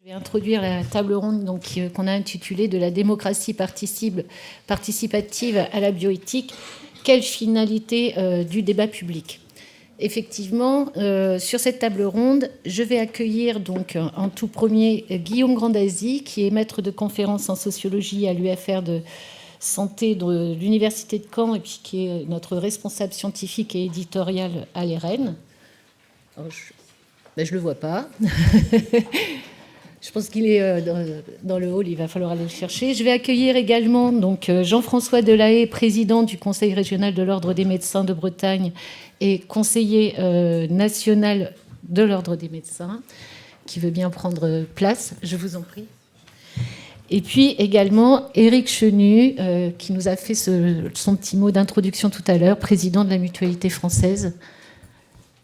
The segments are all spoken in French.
Je vais introduire la table ronde qu'on a intitulée « De la démocratie participative à la bioéthique, quelle finalité du débat public ?» Effectivement, sur cette table ronde, je vais accueillir donc en tout premier Guillaume Grandazzi, qui est maître de conférence en sociologie à l'UFR de santé de l'Université de Caen et puis qui est notre responsable scientifique et éditorial à l'ERN. Je ne le vois pas. Je pense qu'il est dans le hall, il va falloir aller le chercher. Je vais accueillir également donc, Jean-François Delahaye, président du Conseil régional de l'Ordre des médecins de Bretagne et conseiller national de l'Ordre des médecins, qui veut bien prendre place. Je vous en prie. Et puis également Éric Chenu, qui nous a fait son petit mot d'introduction tout à l'heure, président de la Mutualité française,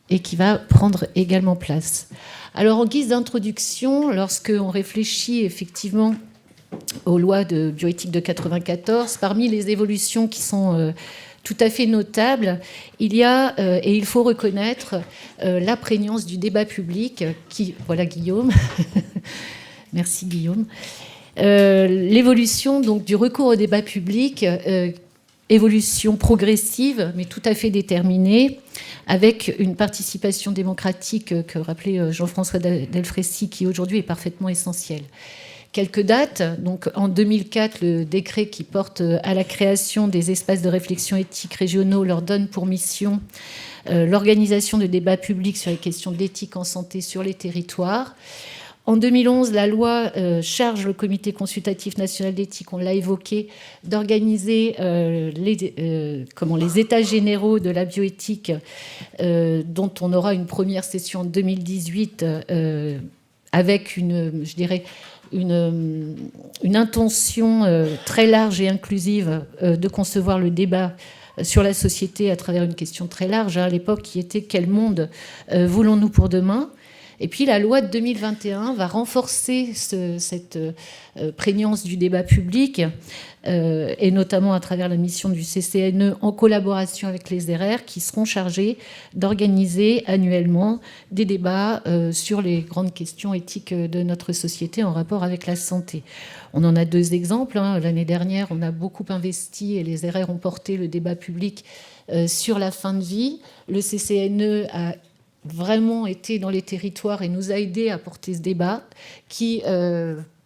et qui va prendre également place. Alors, en guise d'introduction, lorsqu'on réfléchit effectivement aux lois de bioéthique de 1994, parmi les évolutions qui sont tout à fait notables, il y a, et il faut reconnaître, la prégnance du débat public, voilà Guillaume, merci Guillaume, l'évolution donc du recours au débat public, évolution progressive, mais tout à fait déterminée, avec une participation démocratique que rappelait Jean-François Delfraissy, qui aujourd'hui est parfaitement essentielle. Quelques dates. Donc, en 2004, le décret qui porte à la création des espaces de réflexion éthique régionaux leur donne pour mission l'organisation de débats publics sur les questions d'éthique en santé sur les territoires. En 2011, la loi charge le Comité consultatif national d'éthique, on l'a évoqué, d'organiser les états généraux de la bioéthique, dont on aura une première session en 2018, avec une intention très large et inclusive de concevoir le débat sur la société à travers une question très large, à l'époque, qui était « Quel monde voulons-nous pour demain ?» Et puis la loi de 2021 va renforcer cette prégnance du débat public, et notamment à travers la mission du CCNE en collaboration avec les RR, qui seront chargés d'organiser annuellement des débats sur les grandes questions éthiques de notre société en rapport avec la santé. On en a deux exemples. L'année dernière, on a beaucoup investi et les RR ont porté le débat public sur la fin de vie. Le CCNE a vraiment été dans les territoires et nous a aidé à porter ce débat qui,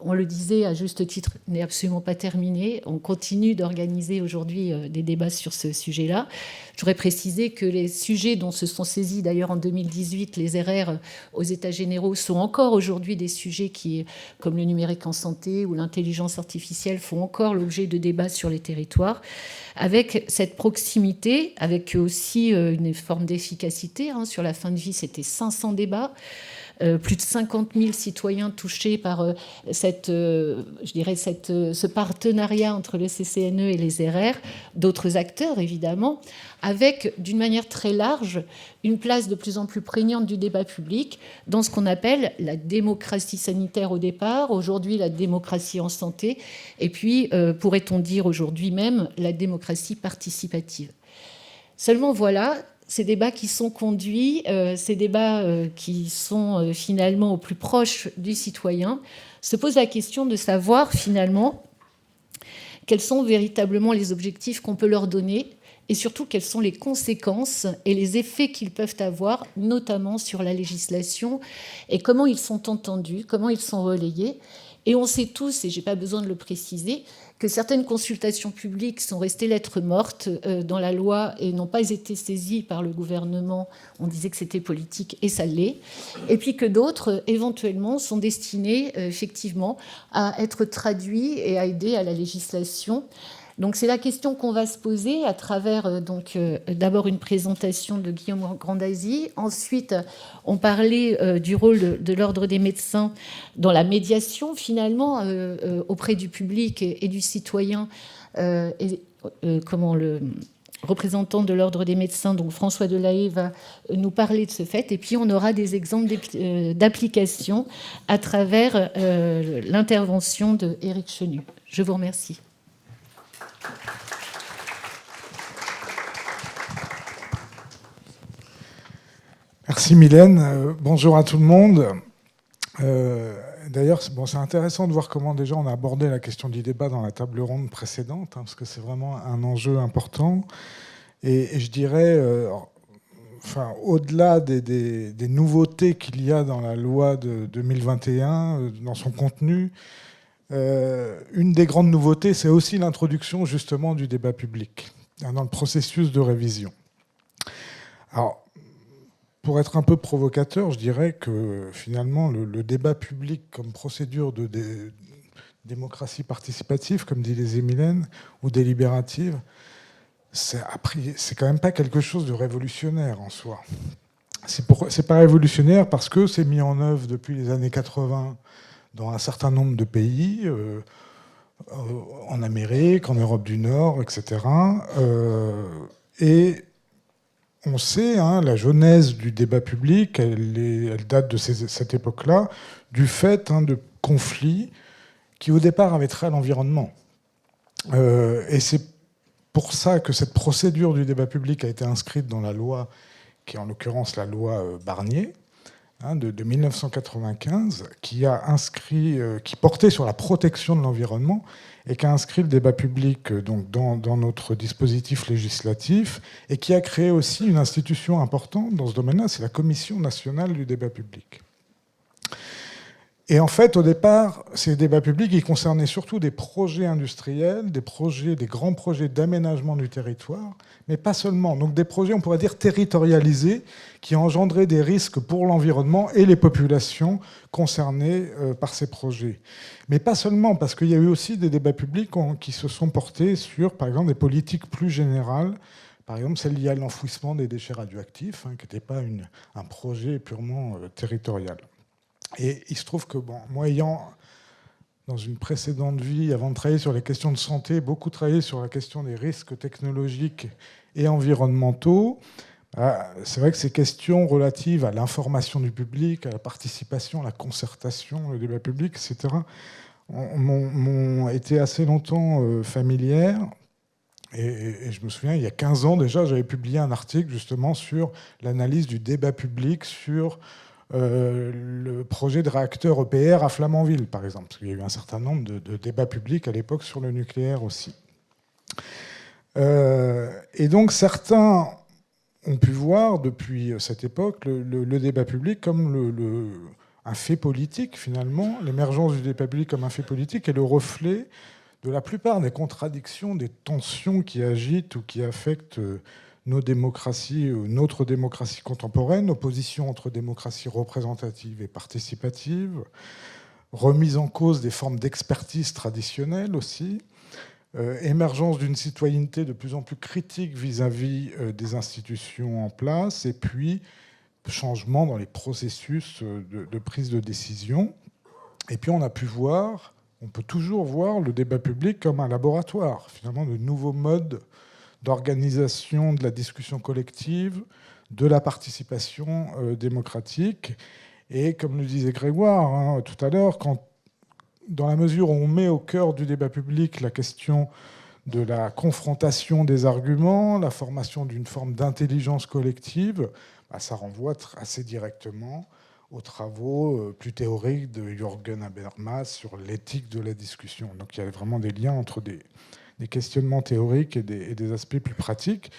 on le disait à juste titre, n'est absolument pas terminé. On continue d'organiser aujourd'hui des débats sur ce sujet-là. Je voudrais préciser que les sujets dont se sont saisis d'ailleurs en 2018 les RR aux États généraux sont encore aujourd'hui des sujets qui, comme le numérique en santé ou l'intelligence artificielle, font encore l'objet de débats sur les territoires, avec cette proximité, avec aussi une forme d'efficacité. Sur la fin de vie, c'était 500 débats. Plus de 50 000 citoyens touchés par ce partenariat entre le CCNE et les RR, d'autres acteurs évidemment, avec d'une manière très large une place de plus en plus prégnante du débat public dans ce qu'on appelle la démocratie sanitaire au départ, aujourd'hui la démocratie en santé, et puis pourrait-on dire aujourd'hui même la démocratie participative. Seulement voilà, ces débats qui sont conduits, ces débats qui sont finalement au plus proche du citoyen, se pose la question de savoir finalement quels sont véritablement les objectifs qu'on peut leur donner et surtout quelles sont les conséquences et les effets qu'ils peuvent avoir, notamment sur la législation, et comment ils sont entendus, comment ils sont relayés. Et on sait tous, et je n'ai pas besoin de le préciser, que certaines consultations publiques sont restées lettres mortes dans la loi et n'ont pas été saisies par le gouvernement. On disait que c'était politique et ça l'est. Et puis que d'autres, éventuellement, sont destinées effectivement à être traduits et à aider à la législation. Donc c'est la question qu'on va se poser à travers d'abord une présentation de Guillaume Grandazzi. Ensuite, on parlait du rôle de l'Ordre des médecins dans la médiation finalement auprès du public et du citoyen. Comment le représentant de l'Ordre des médecins, donc François Delahaye, va nous parler de ce fait. Et puis on aura des exemples d'applications à travers l'intervention de Éric Chenu. Je vous remercie. Merci Mylène. Bonjour à tout le monde. D'ailleurs, bon, c'est intéressant de voir comment déjà on a abordé la question du débat dans la table ronde précédente, parce que c'est vraiment un enjeu important. Et je dirais, enfin, au-delà des nouveautés qu'il y a dans la loi de 2021, dans son contenu, une des grandes nouveautés, c'est aussi l'introduction justement du débat public dans le processus de révision. Alors, pour être un peu provocateur, je dirais que finalement, le débat public comme procédure de démocratie participative, comme dit les Mylène, ou délibérative, c'est quand même pas quelque chose de révolutionnaire en soi. C'est pas révolutionnaire parce que c'est mis en œuvre depuis les années 80 dans un certain nombre de pays, en Amérique, en Europe du Nord, etc. Et on sait, hein, la genèse du débat public, elle date de cette époque-là, du fait de conflits qui au départ avaient trait à l'environnement. Et c'est pour ça que cette procédure du débat public a été inscrite dans la loi, qui est en l'occurrence la loi Barnier, de 1995, qui portait sur la protection de l'environnement et qui a inscrit le débat public donc, dans notre dispositif législatif et qui a créé aussi une institution importante dans ce domaine-là, c'est la Commission nationale du débat public. Et en fait, au départ, ces débats publics, ils concernaient surtout des projets industriels, des grands projets d'aménagement du territoire, mais pas seulement. Donc des projets, on pourrait dire, territorialisés, qui engendraient des risques pour l'environnement et les populations concernées par ces projets. Mais pas seulement, parce qu'il y a eu aussi des débats publics qui se sont portés sur, par exemple, des politiques plus générales, par exemple celle liée à l'enfouissement des déchets radioactifs, qui n'était pas un projet purement territorial. Et il se trouve que, bon, moi ayant, dans une précédente vie, avant de travailler sur les questions de santé, beaucoup travaillé sur la question des risques technologiques et environnementaux, c'est vrai que ces questions relatives à l'information du public, à la participation, à la concertation, le débat public, etc., m'ont été assez longtemps familières. Et je me souviens, il y a 15 ans déjà, j'avais publié un article justement sur l'analyse du débat public sur le projet de réacteur EPR à Flamanville, par exemple, parce qu'il y a eu un certain nombre de débats publics à l'époque sur le nucléaire aussi. Et donc certains ont pu voir depuis cette époque le débat public comme un fait politique, finalement, l'émergence du débat public comme un fait politique est le reflet de la plupart des contradictions, des tensions qui agitent ou qui affectent nos démocraties, notre démocratie contemporaine, opposition entre démocratie représentative et participative, remise en cause des formes d'expertise traditionnelles aussi, émergence d'une citoyenneté de plus en plus critique vis-à-vis des institutions en place, et puis changement dans les processus de prise de décision. Et puis on peut toujours voir le débat public comme un laboratoire, finalement, de nouveaux modes d'organisation de la discussion collective, de la participation démocratique. Et comme le disait Grégoire tout à l'heure, dans la mesure où on met au cœur du débat public la question de la confrontation des arguments, la formation d'une forme d'intelligence collective, ça renvoie assez directement aux travaux plus théoriques de Jürgen Habermas sur l'éthique de la discussion. Donc il y a vraiment des liens entre des questionnements théoriques et des aspects plus pratiques.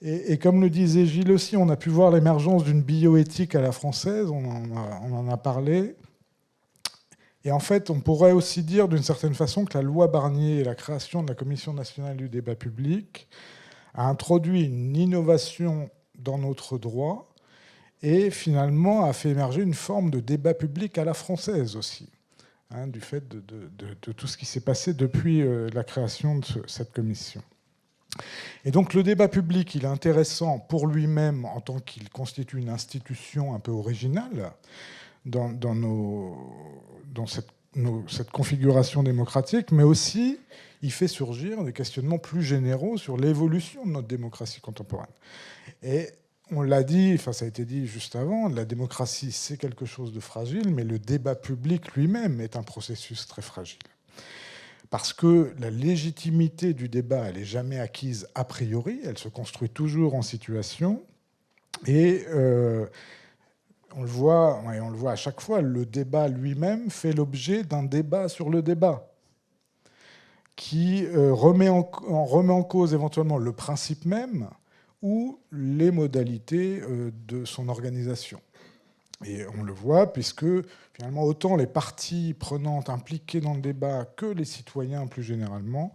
Et comme le disait Gilles aussi, on a pu voir l'émergence d'une bioéthique à la française, on en a parlé. Et en fait, on pourrait aussi dire d'une certaine façon que la loi Barnier et la création de la Commission nationale du débat public a introduit une innovation dans notre droit et finalement a fait émerger une forme de débat public à la française aussi. Du fait de tout ce qui s'est passé depuis la création de cette commission. Et donc le débat public, il est intéressant pour lui-même en tant qu'il constitue une institution un peu originale dans cette configuration démocratique, mais aussi il fait surgir des questionnements plus généraux sur l'évolution de notre démocratie contemporaine. Et on l'a dit, ça a été dit juste avant, la démocratie, c'est quelque chose de fragile, mais le débat public lui-même est un processus très fragile. Parce que la légitimité du débat, elle n'est jamais acquise a priori, elle se construit toujours en situation. Et on le voit, et on le voit à chaque fois, le débat lui-même fait l'objet d'un débat sur le débat, qui remet en cause éventuellement le principe même ou les modalités de son organisation. Et on le voit puisque finalement autant les parties prenantes impliquées dans le débat que les citoyens plus généralement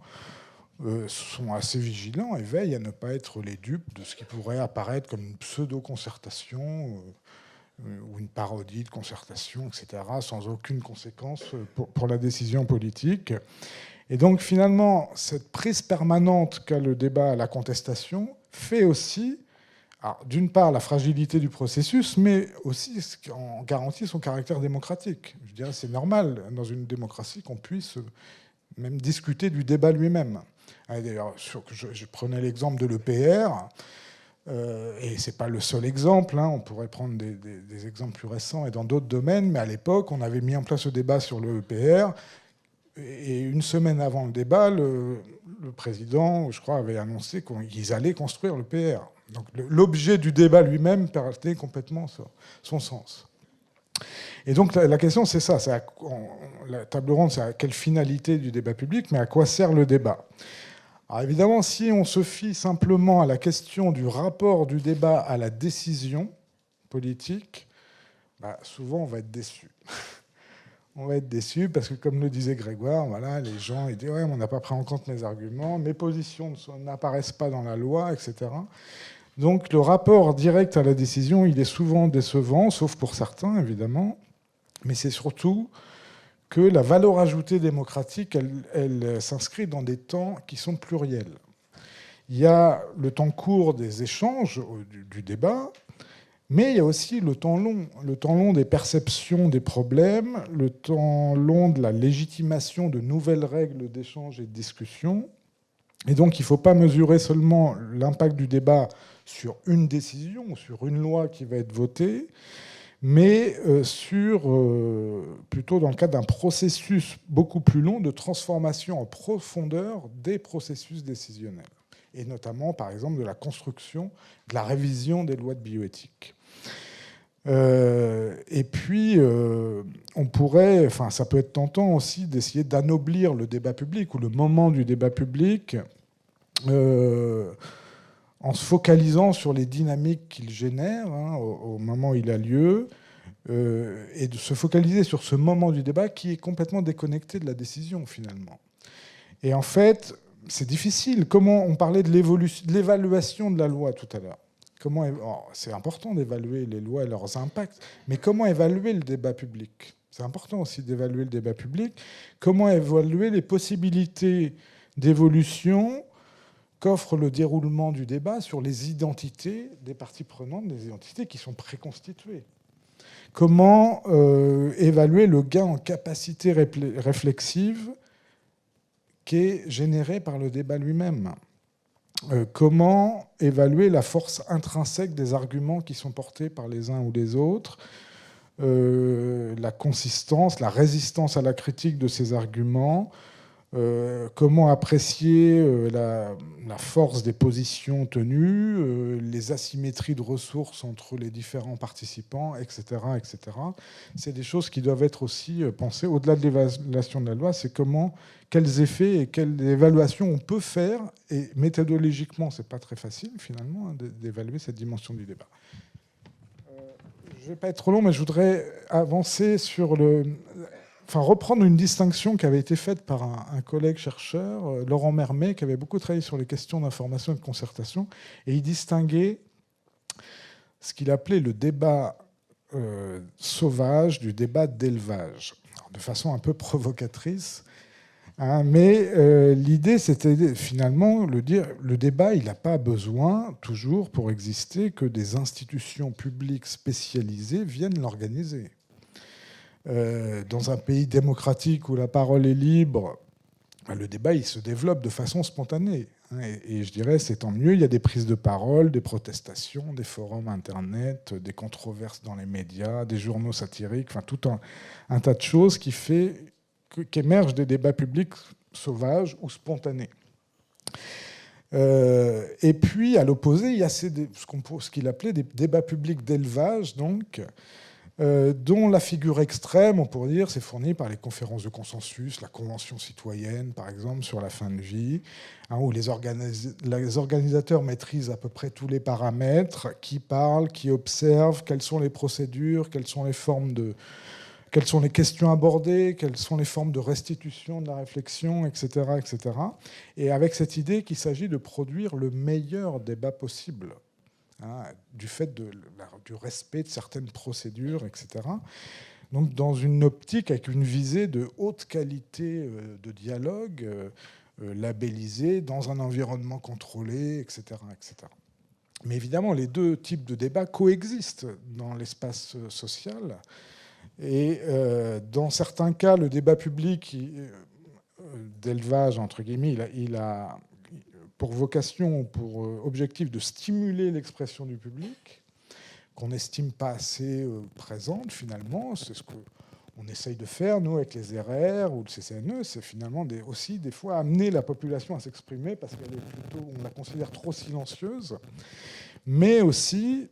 sont assez vigilants et veillent à ne pas être les dupes de ce qui pourrait apparaître comme une pseudo-concertation ou une parodie de concertation, etc., sans aucune conséquence pour la décision politique. Et donc finalement, cette prise permanente qu'a le débat à la contestation fait aussi, d'une part, la fragilité du processus, mais aussi en garantit son caractère démocratique. Je dirais c'est normal dans une démocratie qu'on puisse même discuter du débat lui-même. D'ailleurs, je prenais l'exemple de l'EPR, et ce n'est pas le seul exemple, on pourrait prendre des exemples plus récents et dans d'autres domaines, mais à l'époque, on avait mis en place le débat sur le EPR, et une semaine avant le débat, le président, je crois, avait annoncé qu'ils allaient construire l'EPR. Donc l'objet du débat lui-même perdait complètement son sens. Et donc la question, c'est ça. La table ronde, c'est à quelle finalité du débat public, mais à quoi sert le débat ? Alors évidemment, si on se fie simplement à la question du rapport du débat à la décision politique, souvent on va être déçu. On va être déçu parce que, comme le disait Grégoire, voilà, les gens ils disent ouais, on n'a pas pris en compte mes arguments, mes positions n'apparaissent pas dans la loi, etc. Donc le rapport direct à la décision, il est souvent décevant, sauf pour certains, évidemment. Mais c'est surtout que la valeur ajoutée démocratique, elle s'inscrit dans des temps qui sont pluriels. Il y a le temps court des échanges, du débat, mais il y a aussi le temps long des perceptions des problèmes, le temps long de la légitimation de nouvelles règles d'échange et de discussion. Et donc il ne faut pas mesurer seulement l'impact du débat sur une décision, sur une loi qui va être votée, mais plutôt dans le cadre d'un processus beaucoup plus long de transformation en profondeur des processus décisionnels, et notamment, par exemple, de la construction, de la révision des lois de bioéthique. Et puis, ça peut être tentant aussi d'essayer d'anoblir le débat public ou le moment du débat public en se focalisant sur les dynamiques qu'il génère au moment où il a lieu, et de se focaliser sur ce moment du débat qui est complètement déconnecté de la décision, finalement. Et en fait, c'est difficile. On parlait de l'évaluation de la loi tout à l'heure. C'est important d'évaluer les lois et leurs impacts, mais comment évaluer le débat public ? C'est important aussi d'évaluer le débat public. Comment évaluer les possibilités d'évolution qu'offre le déroulement du débat sur les identités des parties prenantes, des identités qui sont préconstituées. Comment évaluer le gain en capacité réflexive qui est généré par le débat lui-même ? Comment évaluer la force intrinsèque des arguments qui sont portés par les uns ou les autres, la consistance, la résistance à la critique de ces arguments, comment apprécier la force des positions tenues, les asymétries de ressources entre les différents participants, etc., etc. C'est des choses qui doivent être aussi pensées au-delà de l'évaluation de la loi. C'est quels effets et quelle évaluation on peut faire. Et méthodologiquement, c'est pas très facile finalement d'évaluer cette dimension du débat. Je vais pas être trop long, mais je voudrais avancer sur reprendre une distinction qui avait été faite par un collègue chercheur, Laurent Mermet, qui avait beaucoup travaillé sur les questions d'information et de concertation, et il distinguait ce qu'il appelait le débat sauvage du débat d'élevage, de façon un peu provocatrice. Mais l'idée, c'était finalement le débat, il n'a pas besoin toujours pour exister que des institutions publiques spécialisées viennent l'organiser. Dans un pays démocratique où la parole est libre, le débat il se développe de façon spontanée. Et je dirais c'est tant mieux, il y a des prises de parole, des protestations, des forums internet, des controverses dans les médias, des journaux satiriques, tout un tas de choses qu'émergent des débats publics sauvages ou spontanés. Et puis à l'opposé, il y a ce qu'il appelait des débats publics d'élevage, donc dont la figure extrême, on pourrait dire, c'est fourni par les conférences de consensus, la Convention citoyenne, par exemple, sur la fin de vie, hein, où les organisateurs maîtrisent à peu près tous les paramètres, qui parlent, qui observent, quelles sont les procédures, quelles sont les questions abordées, quelles sont les formes de restitution de la réflexion, etc., etc. Et avec cette idée qu'il s'agit de produire le meilleur débat possible, hein, du fait du respect de certaines procédures, etc. Donc dans une optique avec une visée de haute qualité de dialogue, labellisé dans un environnement contrôlé, etc., etc. Mais évidemment, les deux types de débats coexistent dans l'espace social. Et dans certains cas, le débat public d'élevage, entre guillemets, il a pour vocation, pour objectif de stimuler l'expression du public, qu'on n'estime pas assez présente finalement. C'est ce qu'on essaye de faire, nous, avec les RR ou le CCNE, c'est finalement aussi des fois amener la population à s'exprimer parce on la considère trop silencieuse, mais aussi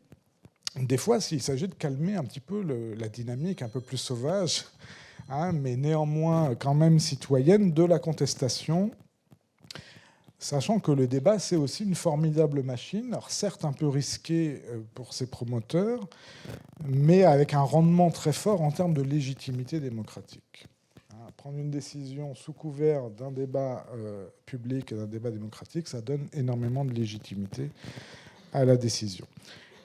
des fois, s'il s'agit de calmer un petit peu la dynamique un peu plus sauvage, hein, mais néanmoins quand même citoyenne de la contestation, sachant que le débat, c'est aussi une formidable machine, alors certes un peu risquée pour ses promoteurs, mais avec un rendement très fort en termes de légitimité démocratique. Prendre une décision sous couvert d'un débat public et d'un débat démocratique, ça donne énormément de légitimité à la décision.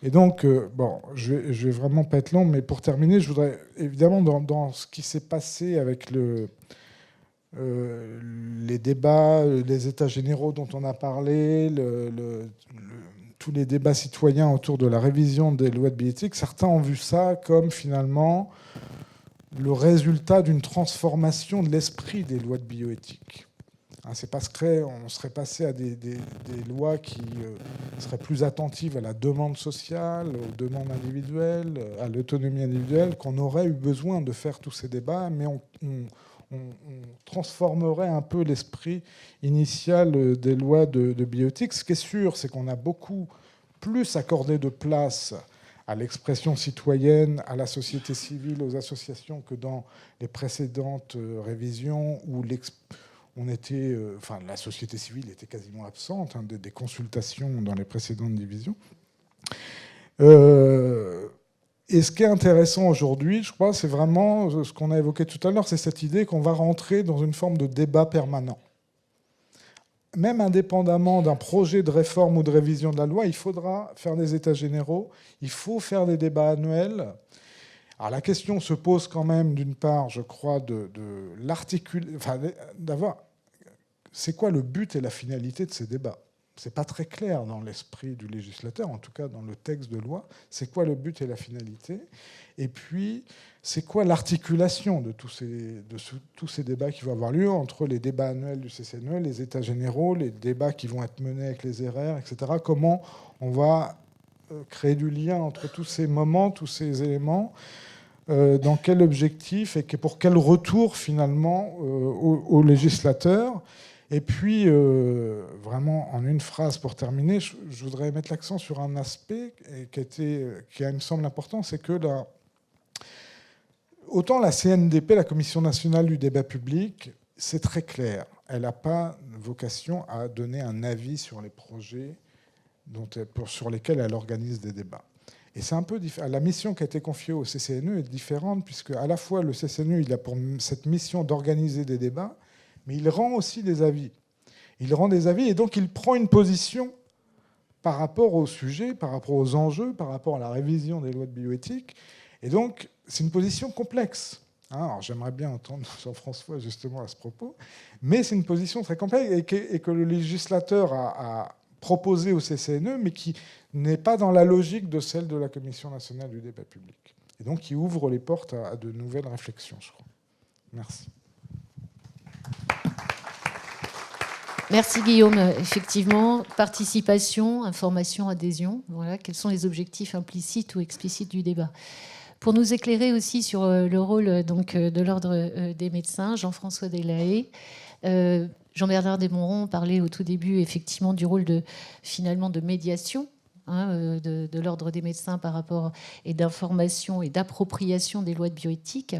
Et donc, bon, je vais vraiment pas être long, mais pour terminer, je voudrais, évidemment, dans ce qui s'est passé avec les débats, les états généraux dont on a parlé, tous les débats citoyens autour de la révision des lois de bioéthique, certains ont vu ça comme finalement le résultat d'une transformation de l'esprit des lois de bioéthique. C'est parce qu'on serait passé à des lois qui seraient plus attentives à la demande sociale, aux demandes individuelles, à l'autonomie individuelle, qu'on aurait eu besoin de faire tous ces débats, mais on transformerait un peu l'esprit initial des lois de bioéthique. Ce qui est sûr, c'est qu'on a beaucoup plus accordé de place à l'expression citoyenne, à la société civile, aux associations, que dans les précédentes révisions où la société civile était quasiment absente des consultations dans les précédentes divisions. Et ce qui est intéressant aujourd'hui, je crois, c'est vraiment ce qu'on a évoqué tout à l'heure, c'est cette idée qu'on va rentrer dans une forme de débat permanent. Même indépendamment d'un projet de réforme ou de révision de la loi, il faudra faire des états généraux, il faut faire des débats annuels. Alors la question se pose quand même, d'une part, je crois, d'avoir... C'est quoi le but et la finalité de ces débats ? C'est pas très clair dans l'esprit du législateur, en tout cas dans le texte de loi. C'est quoi le but et la finalité ? Et puis, c'est quoi l'articulation de tous ces débats qui vont avoir lieu entre les débats annuels du CCNE, les états généraux, les débats qui vont être menés avec les RR, etc. Comment on va créer du lien entre tous ces moments, tous ces éléments, dans quel objectif et pour quel retour finalement aux législateurs. Et puis, vraiment, en une phrase pour terminer, je voudrais mettre l'accent sur un aspect qui me semble important, c'est que autant la CNDP, la Commission nationale du débat public, c'est très clair. Elle n'a pas vocation à donner un avis sur les projets sur lesquels elle organise des débats. Et c'est un peu différent. La mission qui a été confiée au CCNE est différente, puisque à la fois le CCNE, il a pour cette mission d'organiser des débats, mais il rend aussi des avis. Il rend des avis et donc il prend une position par rapport au sujet, par rapport aux enjeux, par rapport à la révision des lois de bioéthique. Et donc, c'est une position complexe. Alors, j'aimerais bien entendre Jean-François justement à ce propos, mais c'est une position très complexe et que le législateur a proposé au CCNE, mais qui n'est pas dans la logique de celle de la Commission nationale du débat public. Et donc, qui ouvre les portes à de nouvelles réflexions, je crois. Merci. Merci Guillaume. Effectivement, participation, information, adhésion. Voilà, quels sont les objectifs implicites ou explicites du débat. Pour nous éclairer aussi sur le rôle donc, de l'Ordre des médecins, Jean-François Delahaye, Jean-Bernard Desmondron parlait au tout début effectivement du rôle finalement de médiation de l'Ordre des médecins par rapport et d'information et d'appropriation des lois de bioéthique.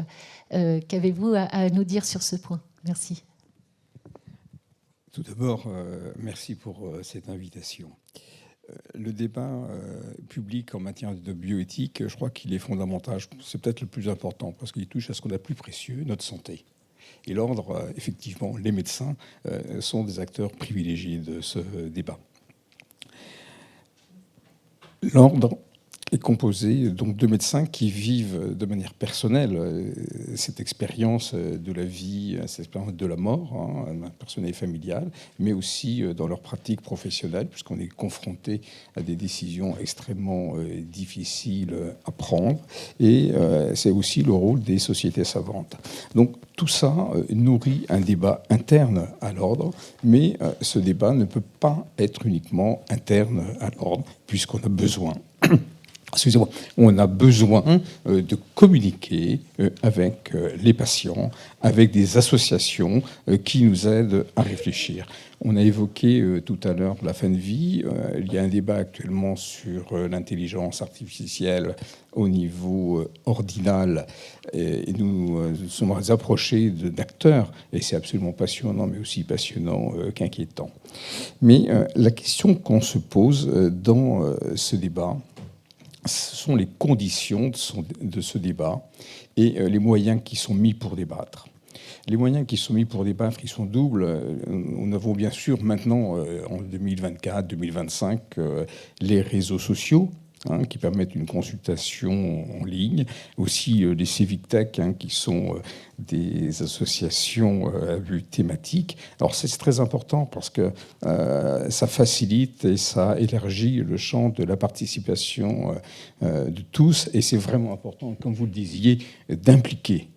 Qu'avez-vous à nous dire sur ce point? Merci. Tout d'abord, merci pour cette invitation. Le débat public en matière de bioéthique, je crois qu'il est fondamental. C'est peut-être le plus important parce qu'il touche à ce qu'on a de plus précieux, notre santé. Et l'ordre, effectivement, les médecins sont des acteurs privilégiés de ce débat. L'ordre est composé donc de médecins qui vivent de manière personnelle cette expérience de la vie, cette expérience de la mort, personnelle et familiale, mais aussi dans leur pratique professionnelle, puisqu'on est confronté à des décisions extrêmement difficiles à prendre. Et c'est aussi le rôle des sociétés savantes. Donc tout ça nourrit un débat interne à l'ordre, mais ce débat ne peut pas être uniquement interne à l'ordre, puisqu'on a besoin... Excusez-moi, on a besoin de communiquer avec les patients, avec des associations qui nous aident à réfléchir. On a évoqué tout à l'heure la fin de vie. Il y a un débat actuellement sur l'intelligence artificielle au niveau ordinal. Et nous sommes approchés d'acteurs, et c'est absolument passionnant, mais aussi passionnant qu'inquiétant. Mais la question qu'on se pose dans ce débat, ce sont les conditions de ce débat et les moyens qui sont mis pour débattre. Les moyens qui sont mis pour débattre, ils sont doubles. Nous avons bien sûr maintenant, en 2024-2025, les réseaux sociaux, qui permettent une consultation en ligne, aussi les Civic Tech, qui sont des associations à but thématique. Alors c'est très important parce que ça facilite et ça élargit le champ de la participation de tous, et c'est vraiment important, comme vous le disiez, d'impliquer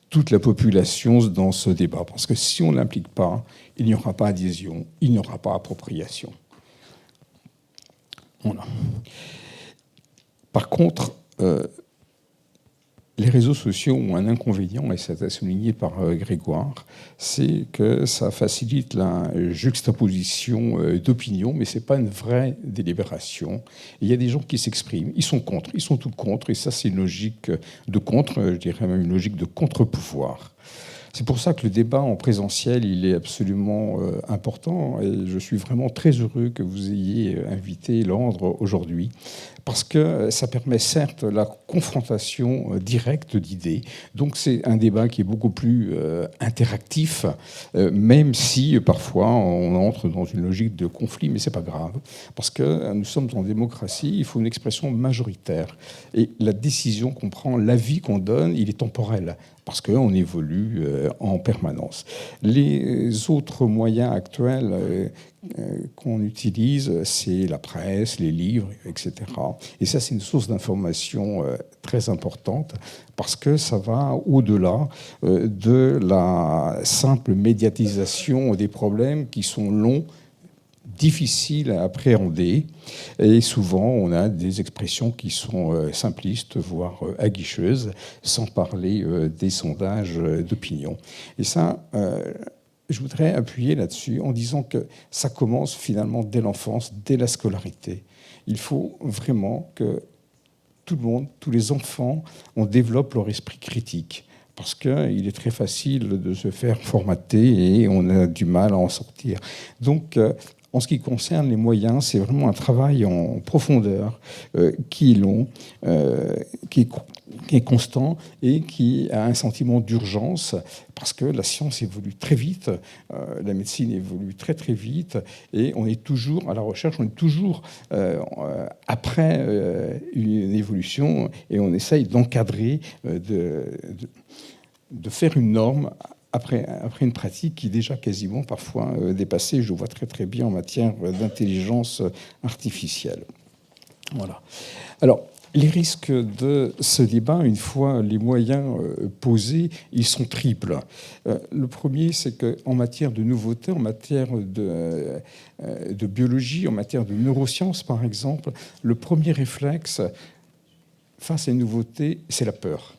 toute la population dans ce débat, parce que si on ne l'implique pas, il n'y aura pas adhésion, il n'y aura pas appropriation. Voilà. Par contre, les réseaux sociaux ont un inconvénient, et c'est souligné par Grégoire, c'est que ça facilite la juxtaposition d'opinions, mais ce n'est pas une vraie délibération. Et il y a des gens qui s'expriment, ils sont contre, ils sont tout contre, et ça c'est une logique de contre, je dirais même une logique de contre-pouvoir. C'est pour ça que le débat en présentiel, il est absolument important, et je suis vraiment très heureux que vous ayez invité l'ordre aujourd'hui, parce que ça permet certes la confrontation directe d'idées. Donc c'est un débat qui est beaucoup plus interactif, même si parfois on entre dans une logique de conflit, mais c'est pas grave, parce que nous sommes en démocratie, il faut une expression majoritaire. Et la décision qu'on prend, l'avis qu'on donne, il est temporel, parce qu'on évolue en permanence. Les autres moyens actuels qu'on utilise, c'est la presse, les livres, etc. Et ça, c'est une source d'information très importante, parce que ça va au-delà de la simple médiatisation des problèmes qui sont longs, difficiles à appréhender, et souvent on a des expressions qui sont simplistes, voire aguicheuses, sans parler des sondages d'opinion. Et ça, je voudrais appuyer là-dessus en disant que ça commence finalement dès l'enfance, dès la scolarité. Il faut vraiment que tout le monde, tous les enfants, on développe leur esprit critique, parce qu'il est très facile de se faire formater et on a du mal à en sortir. Donc, en ce qui concerne les moyens, c'est vraiment un travail en profondeur qui est long, qui est constant et qui a un sentiment d'urgence, parce que la science évolue très vite, la médecine évolue très très vite, et on est toujours à la recherche, on est toujours après une évolution, et on essaye d'encadrer, de faire une norme après une pratique qui est déjà quasiment parfois dépassée. Je le vois très très bien en matière d'intelligence artificielle. Voilà. Alors, les risques de ce débat, une fois les moyens posés, ils sont triples. Le premier, c'est qu'en matière de nouveautés, en matière de biologie, en matière de neurosciences, par exemple, le premier réflexe face à une nouveauté, c'est la peur.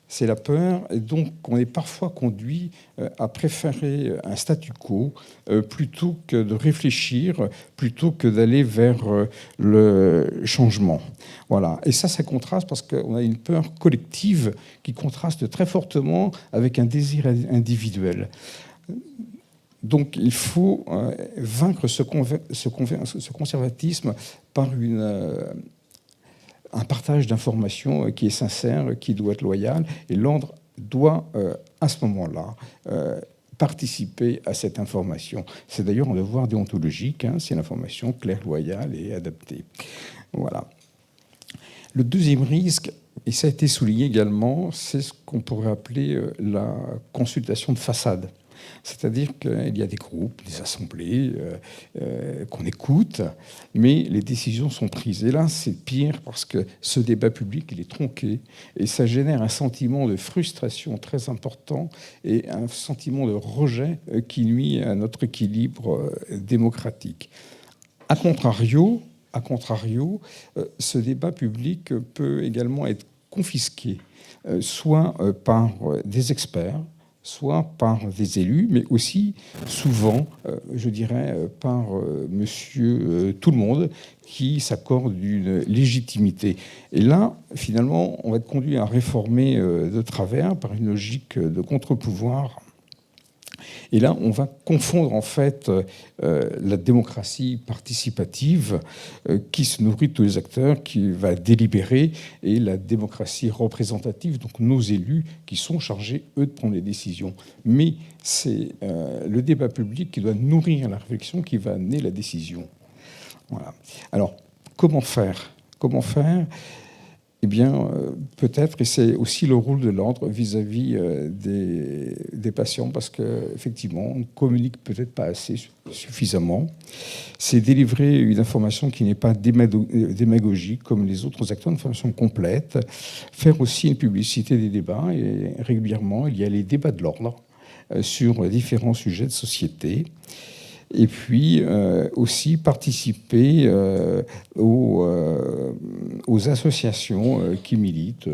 C'est la peur, et donc on est parfois conduit à préférer un statu quo plutôt que de réfléchir, plutôt que d'aller vers le changement. Voilà. Et ça contraste parce qu'on a une peur collective qui contraste très fortement avec un désir individuel. Donc il faut vaincre ce conservatisme par un partage d'informations qui est sincère, qui doit être loyal, et l'ordre doit, à ce moment-là, participer à cette information. C'est d'ailleurs un devoir déontologique, c'est l'information claire, loyale et adaptée. Voilà. Le deuxième risque, et ça a été souligné également, c'est ce qu'on pourrait appeler la consultation de façade. C'est-à-dire qu'il y a des groupes, des assemblées qu'on écoute, mais les décisions sont prises. Et là, c'est pire parce que ce débat public, il est tronqué et ça génère un sentiment de frustration très important et un sentiment de rejet qui nuit à notre équilibre démocratique. A contrario, ce débat public peut également être confisqué, soit par des experts, soit par des élus, mais aussi souvent, je dirais, par monsieur tout le monde qui s'accorde une légitimité. Et là, finalement, on va être conduit à réformer de travers par une logique de contre-pouvoir. Et là, on va confondre en fait la démocratie participative qui se nourrit de tous les acteurs, qui va délibérer, et la démocratie représentative, donc nos élus qui sont chargés, eux, de prendre les décisions. Mais c'est le débat public qui doit nourrir la réflexion qui va amener la décision. Voilà. Alors, comment faire ? Eh bien, peut-être, et c'est aussi le rôle de l'ordre vis-à-vis des patients, parce qu'effectivement, on ne communique peut-être pas assez suffisamment. C'est délivrer une information qui n'est pas démagogique, comme les autres acteurs, une information complète. Faire aussi une publicité des débats, et régulièrement, il y a les débats de l'ordre sur différents sujets de société. Et puis aussi participer aux associations qui militent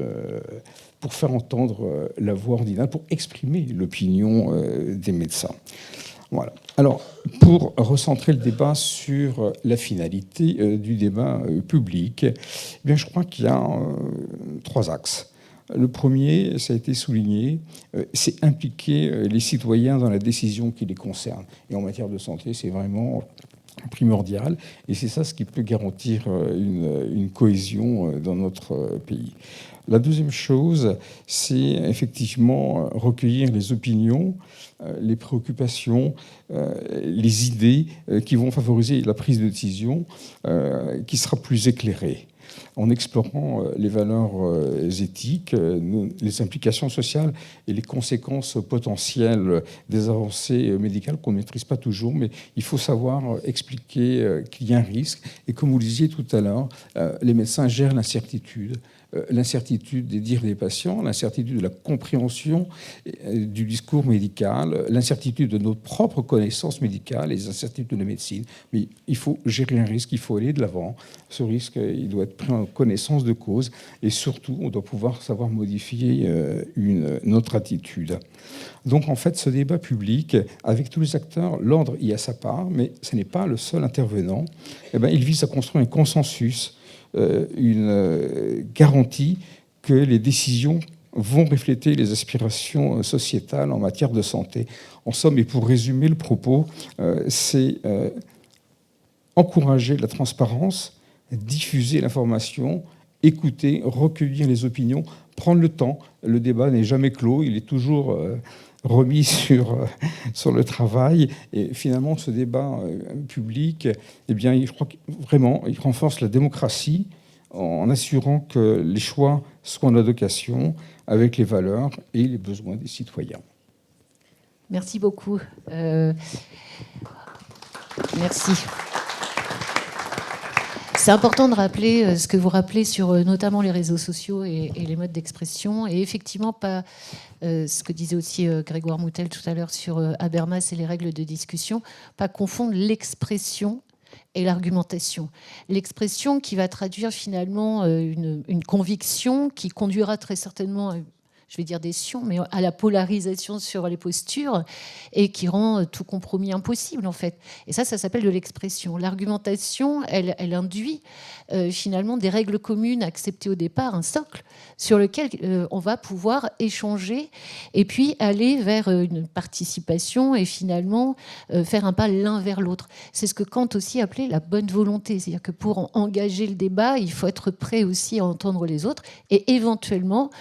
pour faire entendre la voix ordinale, pour exprimer l'opinion des médecins. Voilà. Alors, pour recentrer le débat sur la finalité du débat public, eh bien, je crois qu'il y a 3 axes. Le premier, ça a été souligné, c'est impliquer les citoyens dans la décision qui les concerne. Et en matière de santé, c'est vraiment primordial. Et c'est ça ce qui peut garantir une cohésion dans notre pays. La deuxième chose, c'est effectivement recueillir les opinions, les préoccupations, les idées qui vont favoriser la prise de décision qui sera plus éclairée, en explorant les valeurs éthiques, les implications sociales et les conséquences potentielles des avancées médicales qu'on ne maîtrise pas toujours, mais il faut savoir expliquer qu'il y a un risque. Et comme vous le disiez tout à l'heure, les médecins gèrent l'incertitude des dires des patients, l'incertitude de la compréhension du discours médical, l'incertitude de nos propres connaissances médicales, les incertitudes de la médecine. Mais il faut gérer un risque, il faut aller de l'avant. Ce risque, il doit être pris en connaissance de cause, et surtout, on doit pouvoir savoir modifier notre attitude. Donc, en fait, ce débat public, avec tous les acteurs, l'ordre y a sa part, mais ce n'est pas le seul intervenant. Eh bien, il vise à construire un consensus, une garantie que les décisions vont refléter les aspirations sociétales en matière de santé. En somme, et pour résumer le propos, c'est encourager la transparence, diffuser l'information, écouter, recueillir les opinions, prendre le temps. Le débat n'est jamais clos, il est toujours remis sur le travail. Et finalement, ce débat public, eh bien, je crois que vraiment, il renforce la démocratie en assurant que les choix soient en adéquation avec les valeurs et les besoins des citoyens. Merci beaucoup. Merci. C'est important de rappeler ce que vous rappelez sur notamment les réseaux sociaux et les modes d'expression, et effectivement pas ce que disait aussi Grégoire Moutel tout à l'heure sur Habermas et les règles de discussion, pas confondre l'expression et l'argumentation. L'expression qui va traduire finalement une conviction qui conduira très certainement je vais dire des sions, mais à la polarisation sur les postures, et qui rend tout compromis impossible, en fait. Et ça s'appelle de l'expression. L'argumentation, elle induit finalement des règles communes acceptées au départ, un socle, sur lequel on va pouvoir échanger, et puis aller vers une participation, et finalement faire un pas l'un vers l'autre. C'est ce que Kant aussi appelait la bonne volonté. C'est-à-dire que pour engager le débat, il faut être prêt aussi à entendre les autres, et éventuellement,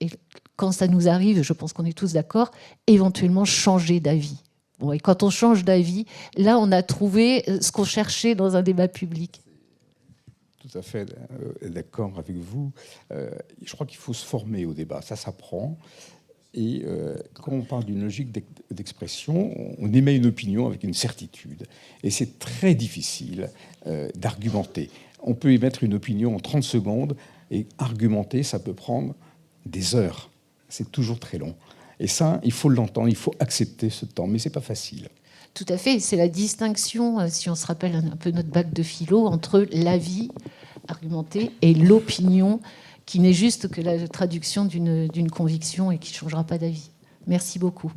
et quand ça nous arrive, je pense qu'on est tous d'accord, éventuellement changer d'avis. Bon, et quand on change d'avis, là, on a trouvé ce qu'on cherchait dans un débat public. Tout à fait d'accord avec vous. Je crois qu'il faut se former au débat, ça s'apprend. Et quand on parle d'une logique d'expression, on émet une opinion avec une certitude. Et c'est très difficile d'argumenter. On peut émettre une opinion en 30 secondes, et argumenter, ça peut prendre des heures. C'est toujours très long. Et ça, il faut l'entendre, il faut accepter ce temps. Mais c'est pas facile. Tout à fait. C'est la distinction, si on se rappelle un peu notre bac de philo, entre l'avis argumenté et l'opinion, qui n'est juste que la traduction d'une conviction et qui ne changera pas d'avis. Merci beaucoup.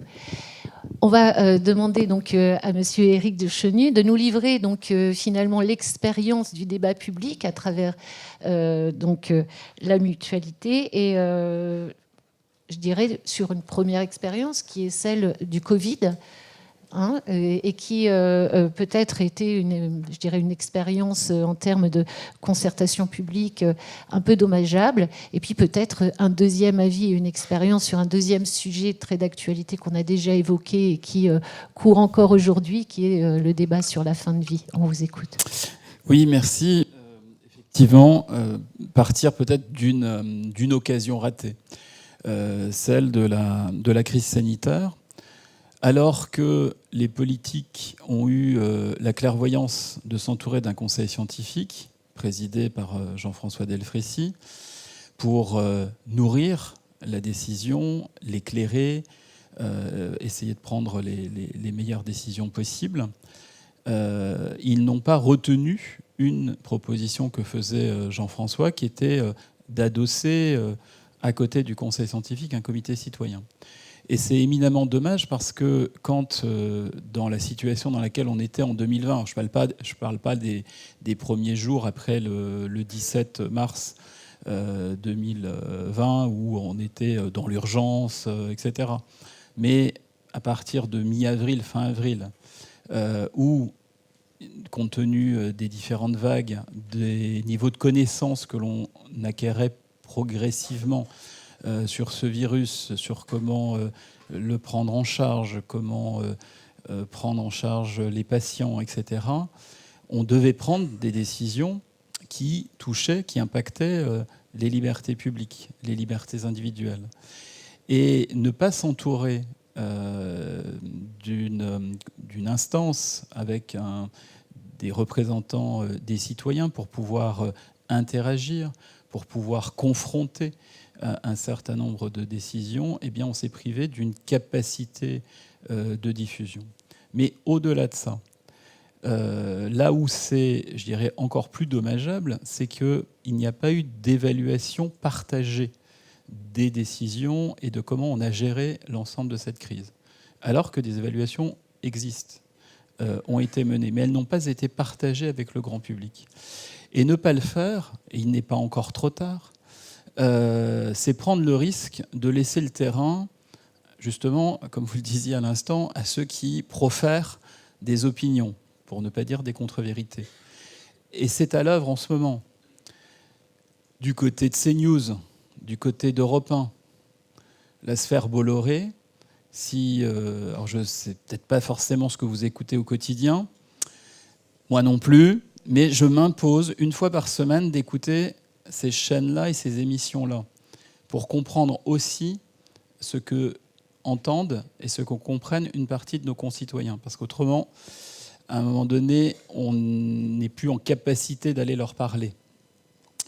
On va demander donc à Monsieur Éric de Chenu de nous livrer donc finalement l'expérience du débat public à travers la mutualité, et je dirais sur une première expérience qui est celle du Covid. Et qui peut-être était une expérience en termes de concertation publique un peu dommageable, et puis peut-être un deuxième avis et une expérience sur un deuxième sujet très d'actualité qu'on a déjà évoqué et qui court encore aujourd'hui, qui est le débat sur la fin de vie. On vous écoute. Oui, merci. Effectivement, partir peut-être d'une occasion ratée, celle de la crise sanitaire. Alors que les politiques ont eu la clairvoyance de s'entourer d'un conseil scientifique, présidé par Jean-François Delfrécy, pour nourrir la décision, l'éclairer, essayer de prendre les meilleures décisions possibles, ils n'ont pas retenu une proposition que faisait Jean-François, qui était d'adosser à côté du conseil scientifique un comité citoyen. Et c'est éminemment dommage parce que quand, dans la situation dans laquelle on était en 2020, je ne parle pas des premiers jours après le 17 mars 2020 où on était dans l'urgence, etc. Mais à partir de mi-avril, fin avril, où, compte tenu des différentes vagues, des niveaux de connaissances que l'on acquérait progressivement, sur ce virus, sur comment le prendre en charge, comment prendre en charge les patients, etc., on devait prendre des décisions qui touchaient, qui impactaient les libertés publiques, les libertés individuelles. Et ne pas s'entourer d'une instance avec des représentants des citoyens pour pouvoir interagir, pour pouvoir confronter un certain nombre de décisions, eh bien, on s'est privé d'une capacité de diffusion. Mais au-delà de ça, là où c'est, je dirais, encore plus dommageable, c'est qu'il n'y a pas eu d'évaluation partagée des décisions et de comment on a géré l'ensemble de cette crise. Alors que des évaluations existent, ont été menées, mais elles n'ont pas été partagées avec le grand public. Et ne pas le faire, et il n'est pas encore trop tard, c'est prendre le risque de laisser le terrain, justement, comme vous le disiez à l'instant, à ceux qui profèrent des opinions, pour ne pas dire des contre-vérités. Et c'est à l'œuvre en ce moment. Du côté de CNews, du côté d'Europe 1, la sphère Bolloré, alors je ne sais peut-être pas forcément ce que vous écoutez au quotidien, moi non plus, mais je m'impose une fois par semaine d'écouter ces chaînes-là et ces émissions-là pour comprendre aussi ce que entendent et ce qu'on comprenne une partie de nos concitoyens. Parce qu'autrement, à un moment donné, on n'est plus en capacité d'aller leur parler.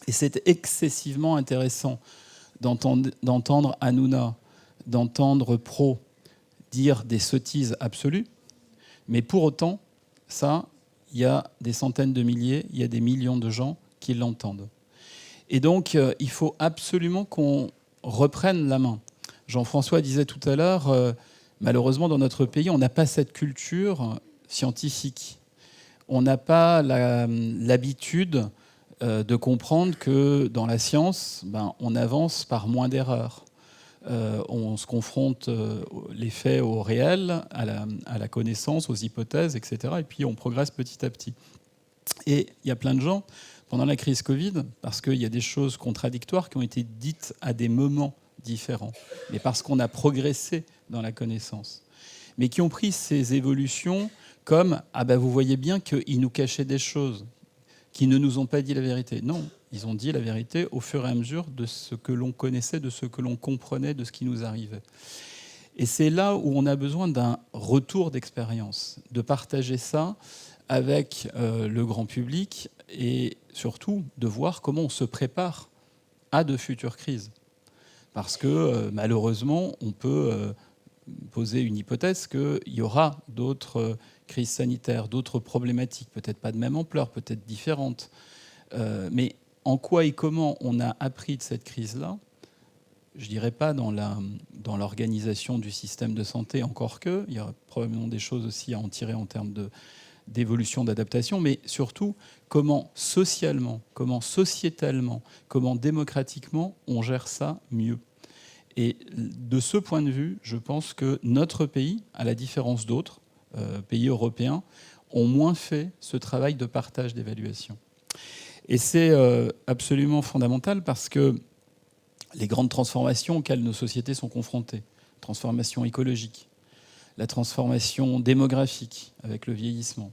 Et c'est excessivement intéressant d'entendre Hanouna, d'entendre Pro dire des sottises absolues, mais pour autant, ça, il y a des centaines de milliers, il y a des millions de gens qui l'entendent. Et donc, il faut absolument qu'on reprennent la main. Jean-François disait tout à l'heure, malheureusement, dans notre pays, on n'a pas cette culture scientifique. On n'a pas l'habitude de comprendre que dans la science, on avance par moins d'erreurs. On se confronte les faits au réel, à la connaissance, aux hypothèses, etc. Et puis on progresse petit à petit. Et il y a plein de gens, pendant la crise Covid, parce qu'il y a des choses contradictoires qui ont été dites à des moments différents, mais parce qu'on a progressé dans la connaissance, mais qui ont pris ces évolutions comme « Ah ben vous voyez bien qu'ils nous cachaient des choses, qu'ils ne nous ont pas dit la vérité ». Non, ils ont dit la vérité au fur et à mesure de ce que l'on connaissait, de ce que l'on comprenait, de ce qui nous arrivait. Et c'est là où on a besoin d'un retour d'expérience, de partager ça avec le grand public et surtout de voir comment on se prépare à de futures crises. Parce que malheureusement, on peut poser une hypothèse qu'il y aura d'autres crises sanitaires, d'autres problématiques, peut-être pas de même ampleur, peut-être différentes. Mais en quoi et comment on a appris de cette crise-là ? Je ne dirais pas dans l'organisation du système de santé, encore que, il y a probablement des choses aussi à en tirer en termes d'évolution, d'adaptation, mais surtout comment socialement, comment sociétalement, comment démocratiquement on gère ça mieux. Et de ce point de vue, je pense que notre pays, à la différence d'autres pays européens, ont moins fait ce travail de partage d'évaluation. Et c'est absolument fondamental parce que les grandes transformations auxquelles nos sociétés sont confrontées, transformation écologique, la transformation démographique avec le vieillissement,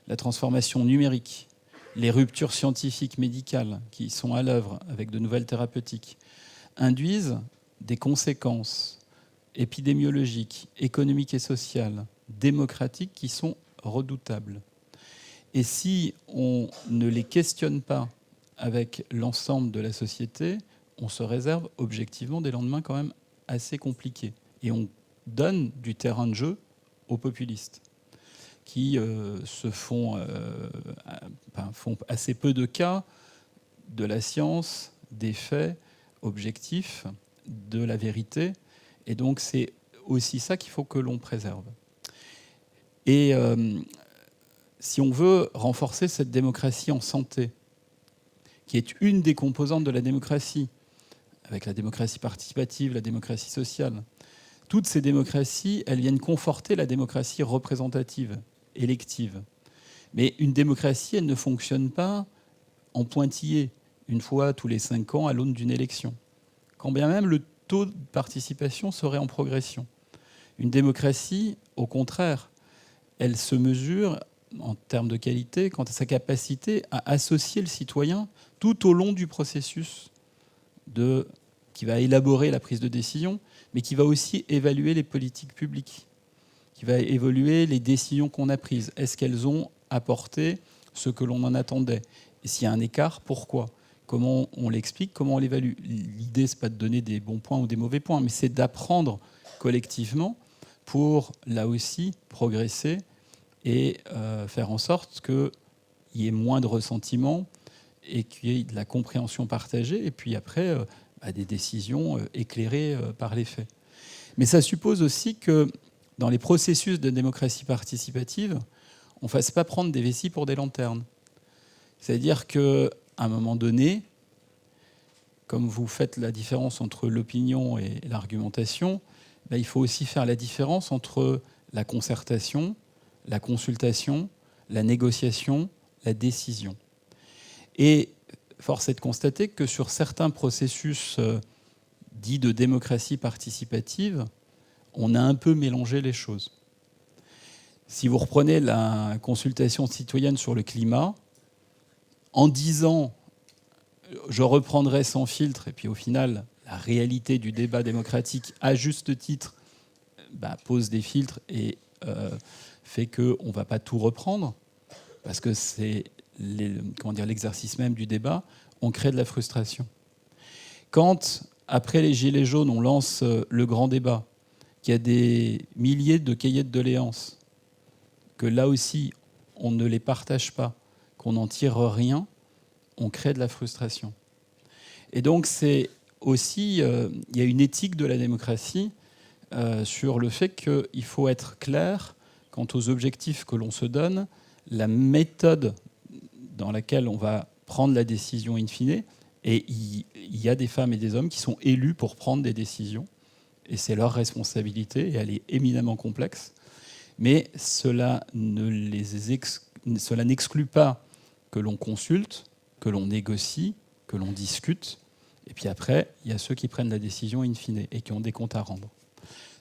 la transformation numérique, les ruptures scientifiques médicales qui sont à l'œuvre avec de nouvelles thérapeutiques, induisent des conséquences épidémiologiques, économiques et sociales, démocratiques qui sont redoutables. Et si on ne les questionne pas avec l'ensemble de la société, on se réserve objectivement des lendemains quand même assez compliqués. Et on donne du terrain de jeu aux populistes qui font assez peu de cas de la science, des faits objectifs, de la vérité. Et donc c'est aussi ça qu'il faut que l'on préserve. Et si on veut renforcer cette démocratie en santé, qui est une des composantes de la démocratie, avec la démocratie participative, la démocratie sociale, toutes ces démocraties, elles viennent conforter la démocratie représentative, élective. Mais une démocratie, elle ne fonctionne pas en pointillé, une fois tous les 5 ans à l'aune d'une élection. Quand bien même le taux de participation serait en progression. Une démocratie, au contraire, elle se mesure en termes de qualité quant à sa capacité à associer le citoyen tout au long du processus qui va élaborer la prise de décision, mais qui va aussi évaluer les politiques publiques, qui va évaluer les décisions qu'on a prises. Est-ce qu'elles ont apporté ce que l'on en attendait ? Et s'il y a un écart, pourquoi ? Comment on l'explique ? Comment on l'évalue ? L'idée, ce n'est pas de donner des bons points ou des mauvais points, mais c'est d'apprendre collectivement pour, là aussi, progresser et faire en sorte qu'il y ait moins de ressentiment et qu'il y ait de la compréhension partagée, et puis après, des décisions éclairées par les faits. Mais ça suppose aussi que dans les processus de démocratie participative, on ne fasse pas prendre des vessies pour des lanternes. C'est-à-dire qu'à un moment donné, comme vous faites la différence entre l'opinion et l'argumentation, il faut aussi faire la différence entre la concertation, la consultation, la négociation, la décision. Et force est de constater que sur certains processus dits de démocratie participative, on a un peu mélangé les choses. Si vous reprenez la consultation citoyenne sur le climat, en disant « je reprendrai sans filtre », et puis au final, la réalité du débat démocratique, à juste titre, pose des filtres et fait qu'on ne va pas tout reprendre, parce que c'est l'exercice même du débat, on crée de la frustration. Quand, après les Gilets jaunes, on lance le grand débat, qu'il y a des milliers de cahiers de doléances, que là aussi, on ne les partage pas, qu'on n'en tire rien, on crée de la frustration. Et donc, c'est aussi, il y a une éthique de la démocratie sur le fait qu'il faut être clair quant aux objectifs que l'on se donne, la méthode dans laquelle on va prendre la décision in fine. Et il y a des femmes et des hommes qui sont élus pour prendre des décisions. Et c'est leur responsabilité, et elle est éminemment complexe. Mais cela n'exclut pas que l'on consulte, que l'on négocie, que l'on discute. Et puis après, il y a ceux qui prennent la décision in fine et qui ont des comptes à rendre.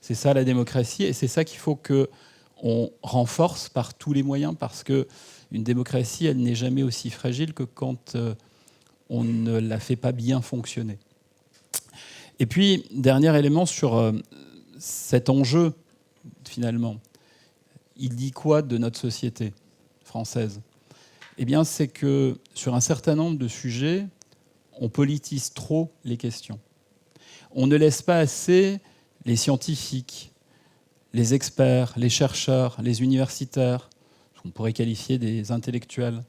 C'est ça la démocratie, et c'est ça qu'il faut qu'on renforce par tous les moyens, parce qu'une démocratie, elle n'est jamais aussi fragile que quand on ne la fait pas bien fonctionner. Et puis, dernier élément sur cet enjeu, finalement. Il dit quoi de notre société française ? Eh bien, c'est que sur un certain nombre de sujets, on politise trop les questions. On ne laisse pas assez les scientifiques, les experts, les chercheurs, les universitaires, qu'on pourrait qualifier des intellectuels,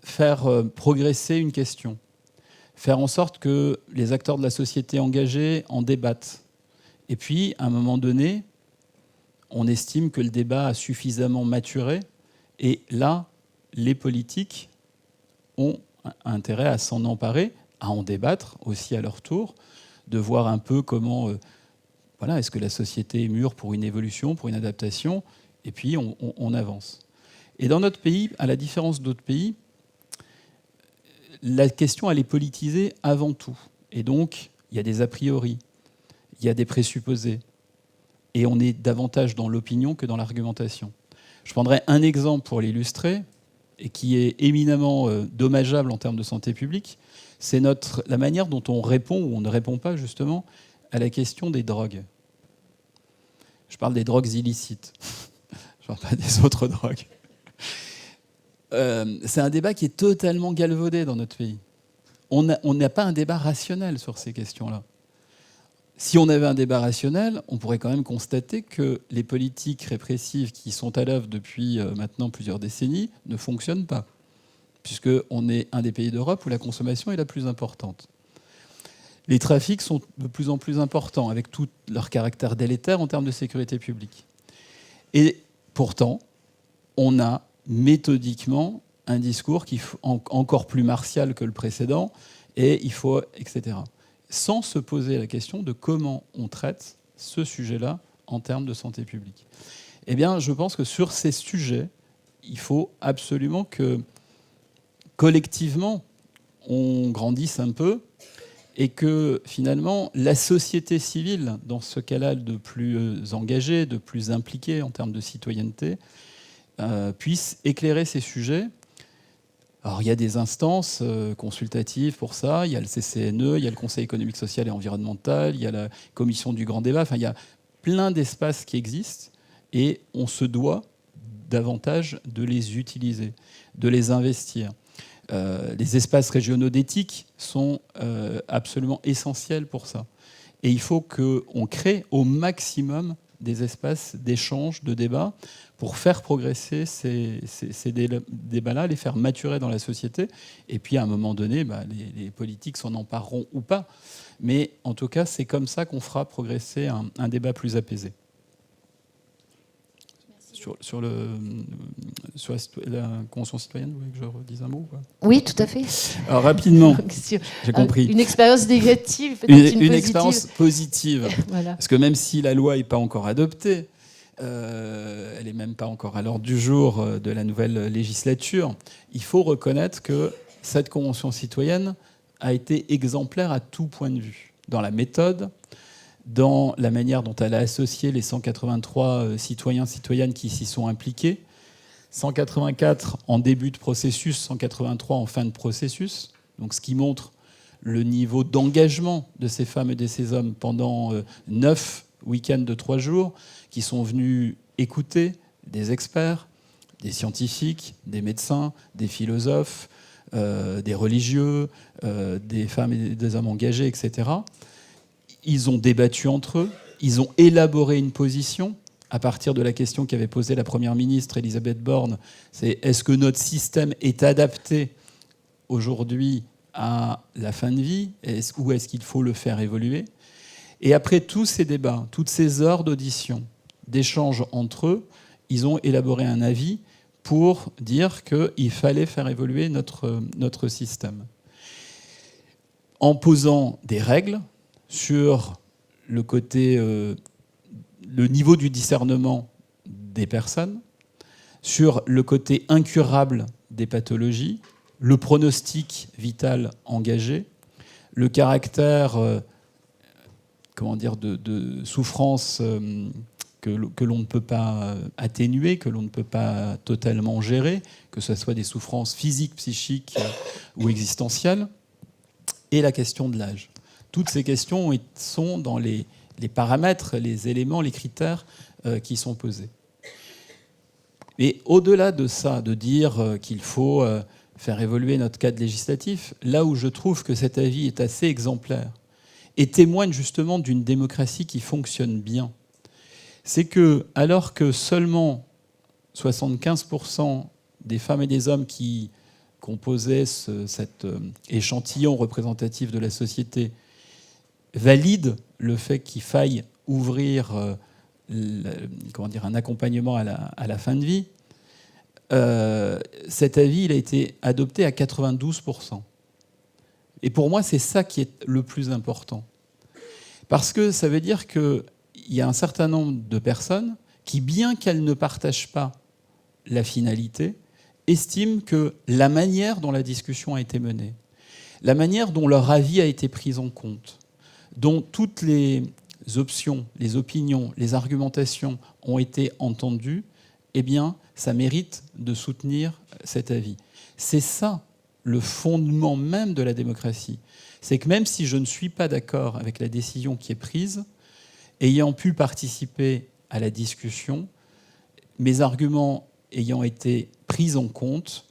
faire progresser une question, faire en sorte que les acteurs de la société engagés en débattent. Et puis, à un moment donné, on estime que le débat a suffisamment maturé, et là, les politiques ont intérêt à s'en emparer, à en débattre aussi à leur tour, de voir un peu comment, est-ce que la société est mûre pour une évolution, pour une adaptation, et puis on avance. Et dans notre pays, à la différence d'autres pays, la question, elle est politisée avant tout. Et donc, il y a des a priori, il y a des présupposés. Et on est davantage dans l'opinion que dans l'argumentation. Je prendrai un exemple pour l'illustrer, et qui est éminemment dommageable en termes de santé publique. C'est la manière dont on répond, ou on ne répond pas justement, à la question des drogues. Je parle des drogues illicites. Je ne parle pas des autres drogues. C'est un débat qui est totalement galvaudé dans notre pays. On n'a pas un débat rationnel sur ces questions-là. Si on avait un débat rationnel, on pourrait quand même constater que les politiques répressives qui sont à l'œuvre depuis maintenant plusieurs décennies ne fonctionnent pas, puisqu'on est un des pays d'Europe où la consommation est la plus importante. Les trafics sont de plus en plus importants, avec tout leur caractère délétère en termes de sécurité publique. Et pourtant, on a méthodiquement un discours qui est encore plus martial que le précédent, et il faut, etc., sans se poser la question de comment on traite ce sujet-là en termes de santé publique. Eh bien, je pense que sur ces sujets, il faut absolument que, collectivement, on grandisse un peu et que, finalement, la société civile, dans ce cas-là de plus engagée, de plus impliquée en termes de citoyenneté, puisse éclairer ces sujets. Alors, il y a des instances consultatives pour ça, il y a le CCNE, il y a le Conseil économique, social et environnemental, il y a la commission du grand débat, enfin, il y a plein d'espaces qui existent et on se doit davantage de les utiliser, de les investir. Les espaces régionaux d'éthique sont absolument essentiels pour ça. Et il faut qu'on crée au maximum des espaces d'échange, de débat, pour faire progresser ces débats-là, les faire maturer dans la société. Et puis, à un moment donné, les politiques s'en empareront ou pas. Mais en tout cas, c'est comme ça qu'on fera progresser un débat plus apaisé. Sur la Convention citoyenne, vous voulez que je redise un mot, quoi ? Oui, tout à fait. Alors, rapidement, j'ai compris. Une expérience négative, peut-être une expérience positive. Voilà. Parce que même si la loi n'est pas encore adoptée, elle n'est même pas encore à l'ordre du jour de la nouvelle législature, il faut reconnaître que cette Convention citoyenne a été exemplaire à tout point de vue, dans la méthode, dans la manière dont elle a associé les 183 citoyens, citoyennes qui s'y sont impliqués, 184 en début de processus, 183 en fin de processus, donc ce qui montre le niveau d'engagement de ces femmes et de ces hommes pendant 9 week-ends de 3 jours, qui sont venus écouter des experts, des scientifiques, des médecins, des philosophes, des religieux, des femmes et des hommes engagés, etc. Ils ont débattu entre eux, ils ont élaboré une position à partir de la question qu'avait posée la Première ministre Elisabeth Borne, c'est est-ce que notre système est adapté aujourd'hui à la fin de vie, ou est-ce qu'il faut le faire évoluer? Et après tous ces débats, toutes ces heures d'audition, d'échanges entre eux, ils ont élaboré un avis pour dire qu'il fallait faire évoluer notre système. En posant des règles sur le côté, le niveau du discernement des personnes, sur le côté incurable des pathologies, le pronostic vital engagé, le caractère de souffrance que l'on ne peut pas atténuer, que l'on ne peut pas totalement gérer, que ce soit des souffrances physiques, psychiques ou existentielles, et la question de l'âge. Toutes ces questions sont dans les paramètres, les éléments, les critères qui sont posés. Et au-delà de ça, de dire qu'il faut faire évoluer notre cadre législatif, là où je trouve que cet avis est assez exemplaire et témoigne justement d'une démocratie qui fonctionne bien, c'est que, alors que seulement 75% des femmes et des hommes qui composaient cet échantillon représentatif de la société valident le fait qu'il faille ouvrir un accompagnement à la fin de vie, cet avis il a été adopté à 92%. Et pour moi, c'est ça qui est le plus important. Parce que ça veut dire qu'il y a un certain nombre de personnes qui, bien qu'elles ne partagent pas la finalité, estiment que la manière dont la discussion a été menée, la manière dont leur avis a été pris en compte, dont toutes les options, les opinions, les argumentations ont été entendues, eh bien, ça mérite de soutenir cet avis. C'est ça le fondement même de la démocratie. C'est que même si je ne suis pas d'accord avec la décision qui est prise, ayant pu participer à la discussion, mes arguments ayant été pris en compte,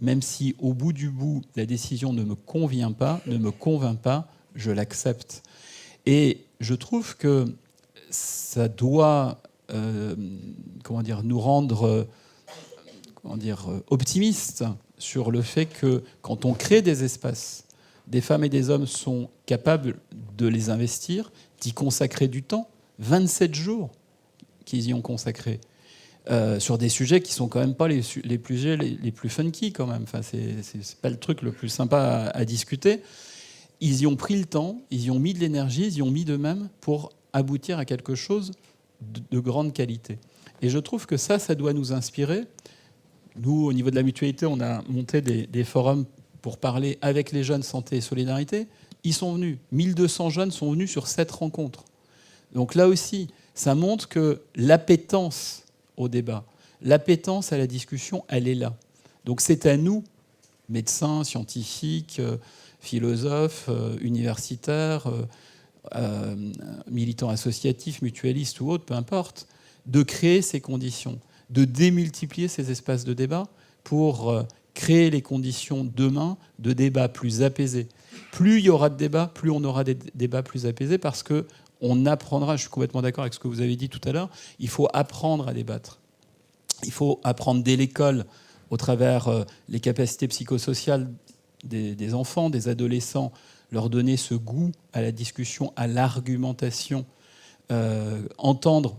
même si au bout du bout, la décision ne me convient pas, ne me convainc pas, je l'accepte. Et je trouve que ça doit nous rendre optimistes sur le fait que quand on crée des espaces, des femmes et des hommes sont capables de les investir, d'y consacrer du temps, 27 jours qu'ils y ont consacré, sur des sujets qui sont quand même pas les plus funky quand même. Enfin, c'est pas le truc le plus sympa à discuter. Ils y ont pris le temps, ils y ont mis de l'énergie, ils y ont mis d'eux-mêmes pour aboutir à quelque chose de grande qualité. Et je trouve que ça doit nous inspirer. Nous, au niveau de la mutualité, on a monté des forums pour parler avec les jeunes santé et solidarité. Ils sont venus. 1200 jeunes sont venus sur 7 rencontres. Donc là aussi, ça montre que l'appétence au débat, l'appétence à la discussion, elle est là. Donc c'est à nous, médecins, scientifiques, philosophes, universitaires, militants associatifs, mutualistes ou autres, peu importe, de créer ces conditions, de démultiplier ces espaces de débat pour créer les conditions demain de débats plus apaisés. Plus il y aura de débats, plus on aura des débats plus apaisés, parce qu'on apprendra, je suis complètement d'accord avec ce que vous avez dit tout à l'heure, il faut apprendre à débattre. Il faut apprendre dès l'école, au travers les capacités psychosociales des enfants, des adolescents, leur donner ce goût à la discussion, à l'argumentation, entendre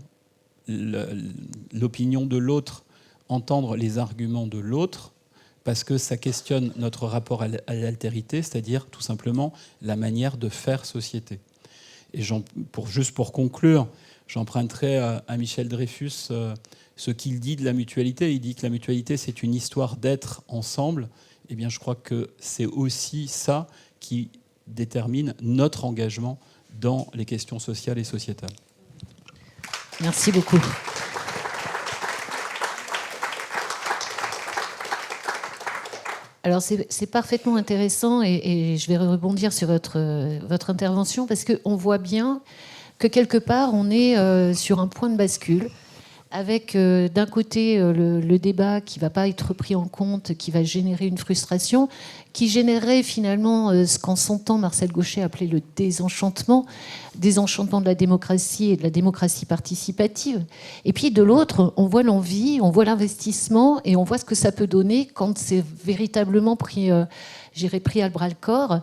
l'opinion de l'autre, entendre les arguments de l'autre, parce que ça questionne notre rapport à l'altérité, c'est-à-dire tout simplement la manière de faire société. Et juste pour conclure, j'emprunterai à Michel Dreyfus ce qu'il dit de la mutualité. Il dit que la mutualité, c'est une histoire d'être ensemble. Eh bien, je crois que c'est aussi ça qui détermine notre engagement dans les questions sociales et sociétales. Merci beaucoup. Alors c'est parfaitement intéressant et je vais rebondir sur votre intervention parce qu'on voit bien que quelque part on est sur un point de bascule avec d'un côté le débat qui ne va pas être pris en compte, qui va générer une frustration, qui générerait finalement ce qu'en son temps Marcel Gauchet appelait le désenchantement de la démocratie et de la démocratie participative. Et puis de l'autre, on voit l'envie, on voit l'investissement et on voit ce que ça peut donner quand c'est véritablement pris à bras-le-corps.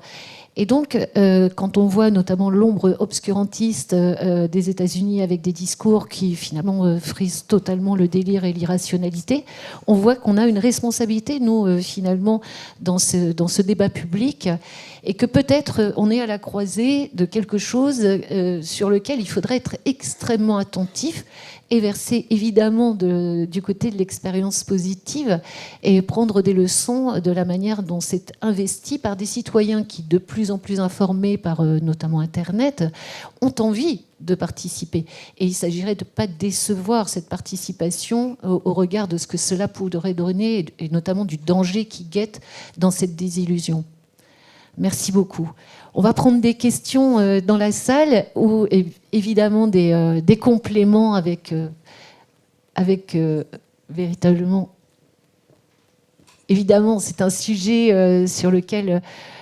Et donc, quand on voit notamment l'ombre obscurantiste des États-Unis avec des discours qui finalement frisent totalement le délire et l'irrationalité, on voit qu'on a une responsabilité, nous, finalement, dans ce débat public, et que peut-être on est à la croisée de quelque chose sur lequel il faudrait être extrêmement attentif et verser évidemment du côté de l'expérience positive et prendre des leçons de la manière dont c'est investi par des citoyens qui, de plus en plus informés par notamment Internet, ont envie de participer. Et il s'agirait de ne pas décevoir cette participation au regard de ce que cela pourrait donner et notamment du danger qui guette dans cette désillusion. Merci beaucoup. On va prendre des questions dans la salle ou évidemment des compléments avec véritablement... Évidemment, c'est un sujet sur lequel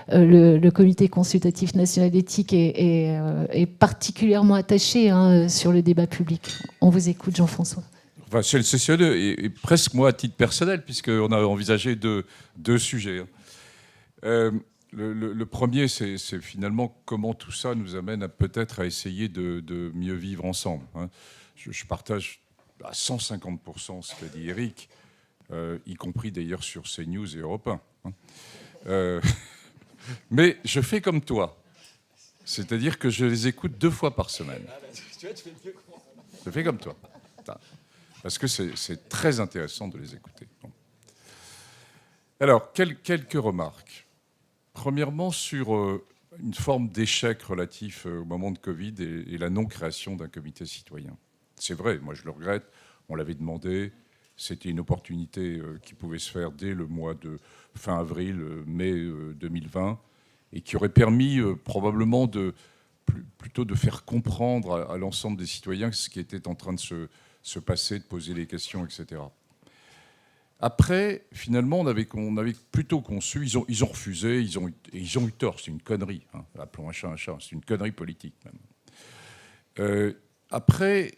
le Comité consultatif national d'éthique est particulièrement attaché sur le débat public. On vous écoute, Jean-François. Enfin, chez le CCE et presque moi à titre personnel, puisqu'on a envisagé deux sujets. Le premier, c'est finalement comment tout ça nous amène peut-être à essayer de mieux vivre ensemble. Je partage à 150% ce qu'a dit Éric, y compris d'ailleurs sur CNews et Europe 1. Mais je fais comme toi. C'est-à-dire que je les écoute 2 fois par semaine. Je fais comme toi. Parce que c'est très intéressant de les écouter. Alors, quelques remarques. Premièrement, sur une forme d'échec relatif au moment de Covid et la non-création d'un comité citoyen. C'est vrai, moi je le regrette, on l'avait demandé, c'était une opportunité qui pouvait se faire dès le mois de fin avril, mai 2020, et qui aurait permis probablement plutôt de faire comprendre à l'ensemble des citoyens ce qui était en train de se passer, de poser les questions, etc. Après, finalement, on avait plutôt conçu, ils ont refusé, ils ont eu tort, c'est une connerie, appelons un chat, c'est une connerie politique même. Après,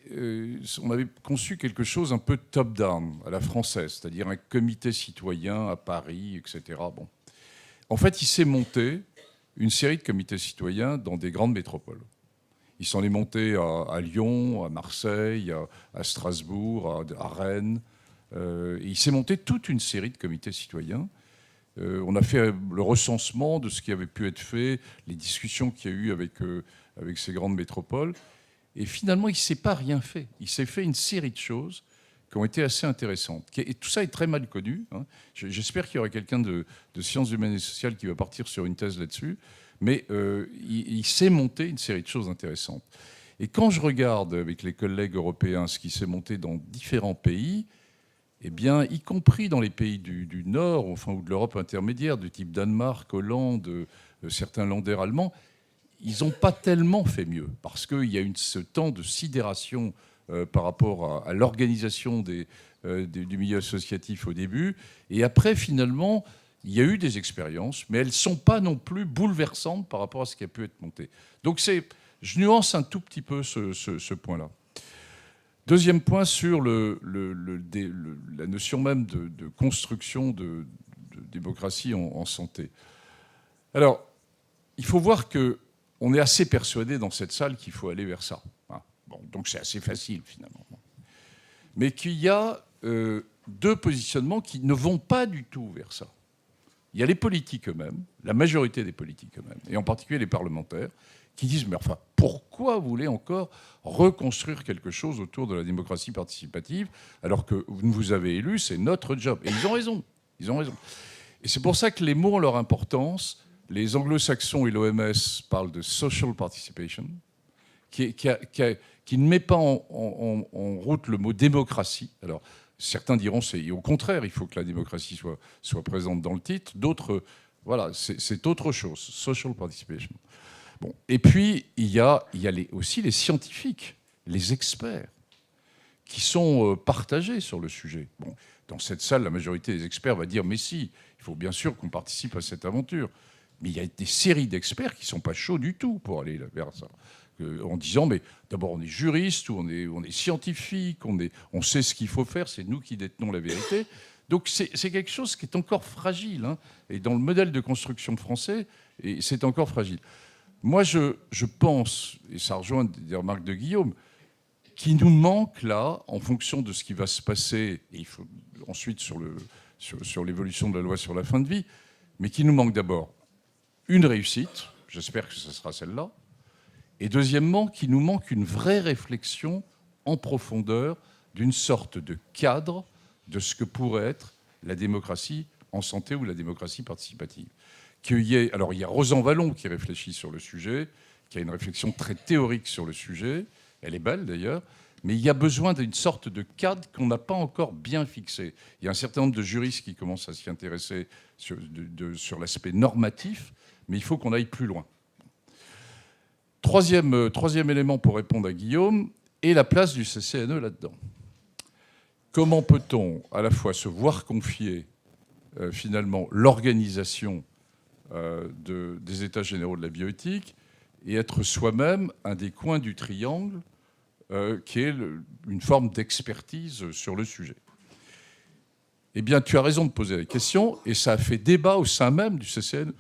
on avait conçu quelque chose un peu top-down, à la française, c'est-à-dire un comité citoyen à Paris, etc. Bon. En fait, il s'est monté une série de comités citoyens dans des grandes métropoles. Il s'en est monté à Lyon, à Marseille, à Strasbourg, à Rennes. Et il s'est monté toute une série de comités citoyens. On a fait le recensement de ce qui avait pu être fait, les discussions qu'il y a eu avec ces grandes métropoles. Et finalement, il ne s'est pas rien fait. Il s'est fait une série de choses qui ont été assez intéressantes. Et tout ça est très mal connu. J'espère qu'il y aura quelqu'un de sciences humaines et sociales qui va partir sur une thèse là-dessus. Mais il s'est monté une série de choses intéressantes. Et quand je regarde avec les collègues européens ce qui s'est monté dans différents pays, eh bien, y compris dans les pays du Nord, enfin, ou de l'Europe intermédiaire, du type Danemark, Hollande, certains Länder allemands, ils n'ont pas tellement fait mieux, parce qu'il y a eu ce temps de sidération par rapport à l'organisation du milieu associatif au début, et après, finalement, il y a eu des expériences, mais elles ne sont pas non plus bouleversantes par rapport à ce qui a pu être monté. Donc, je nuance un tout petit peu ce point-là. Deuxième point sur la notion même de construction de démocratie en santé. Alors, il faut voir qu'on est assez persuadé dans cette salle qu'il faut aller vers ça. Bon, donc c'est assez facile finalement. Mais qu'il y a 2 positionnements qui ne vont pas du tout vers ça. Il y a les politiques eux-mêmes, la majorité des politiques eux-mêmes, et en particulier les parlementaires, qui disent « Mais enfin, pourquoi vous voulez encore reconstruire quelque chose autour de la démocratie participative alors que vous avez élu, c'est notre job ?» Et ils ont raison. Ils ont raison. Et c'est pour ça que les mots ont leur importance. Les anglo-saxons et l'OMS parlent de « social participation », qui ne met pas en route le mot « démocratie ». Alors, certains diront c'est au contraire, il faut que la démocratie soit présente dans le titre. D'autres, voilà, c'est autre chose, « social participation ». Bon. Et puis, il y a aussi les scientifiques, les experts, qui sont partagés sur le sujet. Bon, dans cette salle, la majorité des experts va dire « mais si, il faut bien sûr qu'on participe à cette aventure ». Mais il y a des séries d'experts qui ne sont pas chauds du tout pour aller vers ça. En disant, mais d'abord on est juriste, ou on est scientifique, on sait ce qu'il faut faire, c'est nous qui détenons la vérité. Donc c'est quelque chose qui est encore fragile. Hein, et dans le modèle de construction français, c'est encore fragile. Moi, je pense, et ça rejoint des remarques de Guillaume, qu'il nous manque là, en fonction de ce qui va se passer, et il faut ensuite sur l'évolution de la loi sur la fin de vie, mais qu'il nous manque d'abord une réussite, j'espère que ce sera celle-là, et deuxièmement, qu'il nous manque une vraie réflexion en profondeur d'une sorte de cadre de ce que pourrait être la démocratie en santé ou la démocratie participative. Alors, il y a Rosan Vallon qui réfléchit sur le sujet, qui a une réflexion très théorique sur le sujet, elle est belle d'ailleurs, mais il y a besoin d'une sorte de cadre qu'on n'a pas encore bien fixé. Il y a un certain nombre de juristes qui commencent à s'y intéresser sur l'aspect normatif, mais il faut qu'on aille plus loin. Troisième élément pour répondre à Guillaume, et la place du CCNE là-dedans. Comment peut-on à la fois se voir confier finalement l'organisation des États généraux de la bioéthique et être soi-même un des coins du triangle qui est une forme d'expertise sur le sujet? Eh bien, tu as raison de poser la question, et ça a fait débat au sein même du CCNE.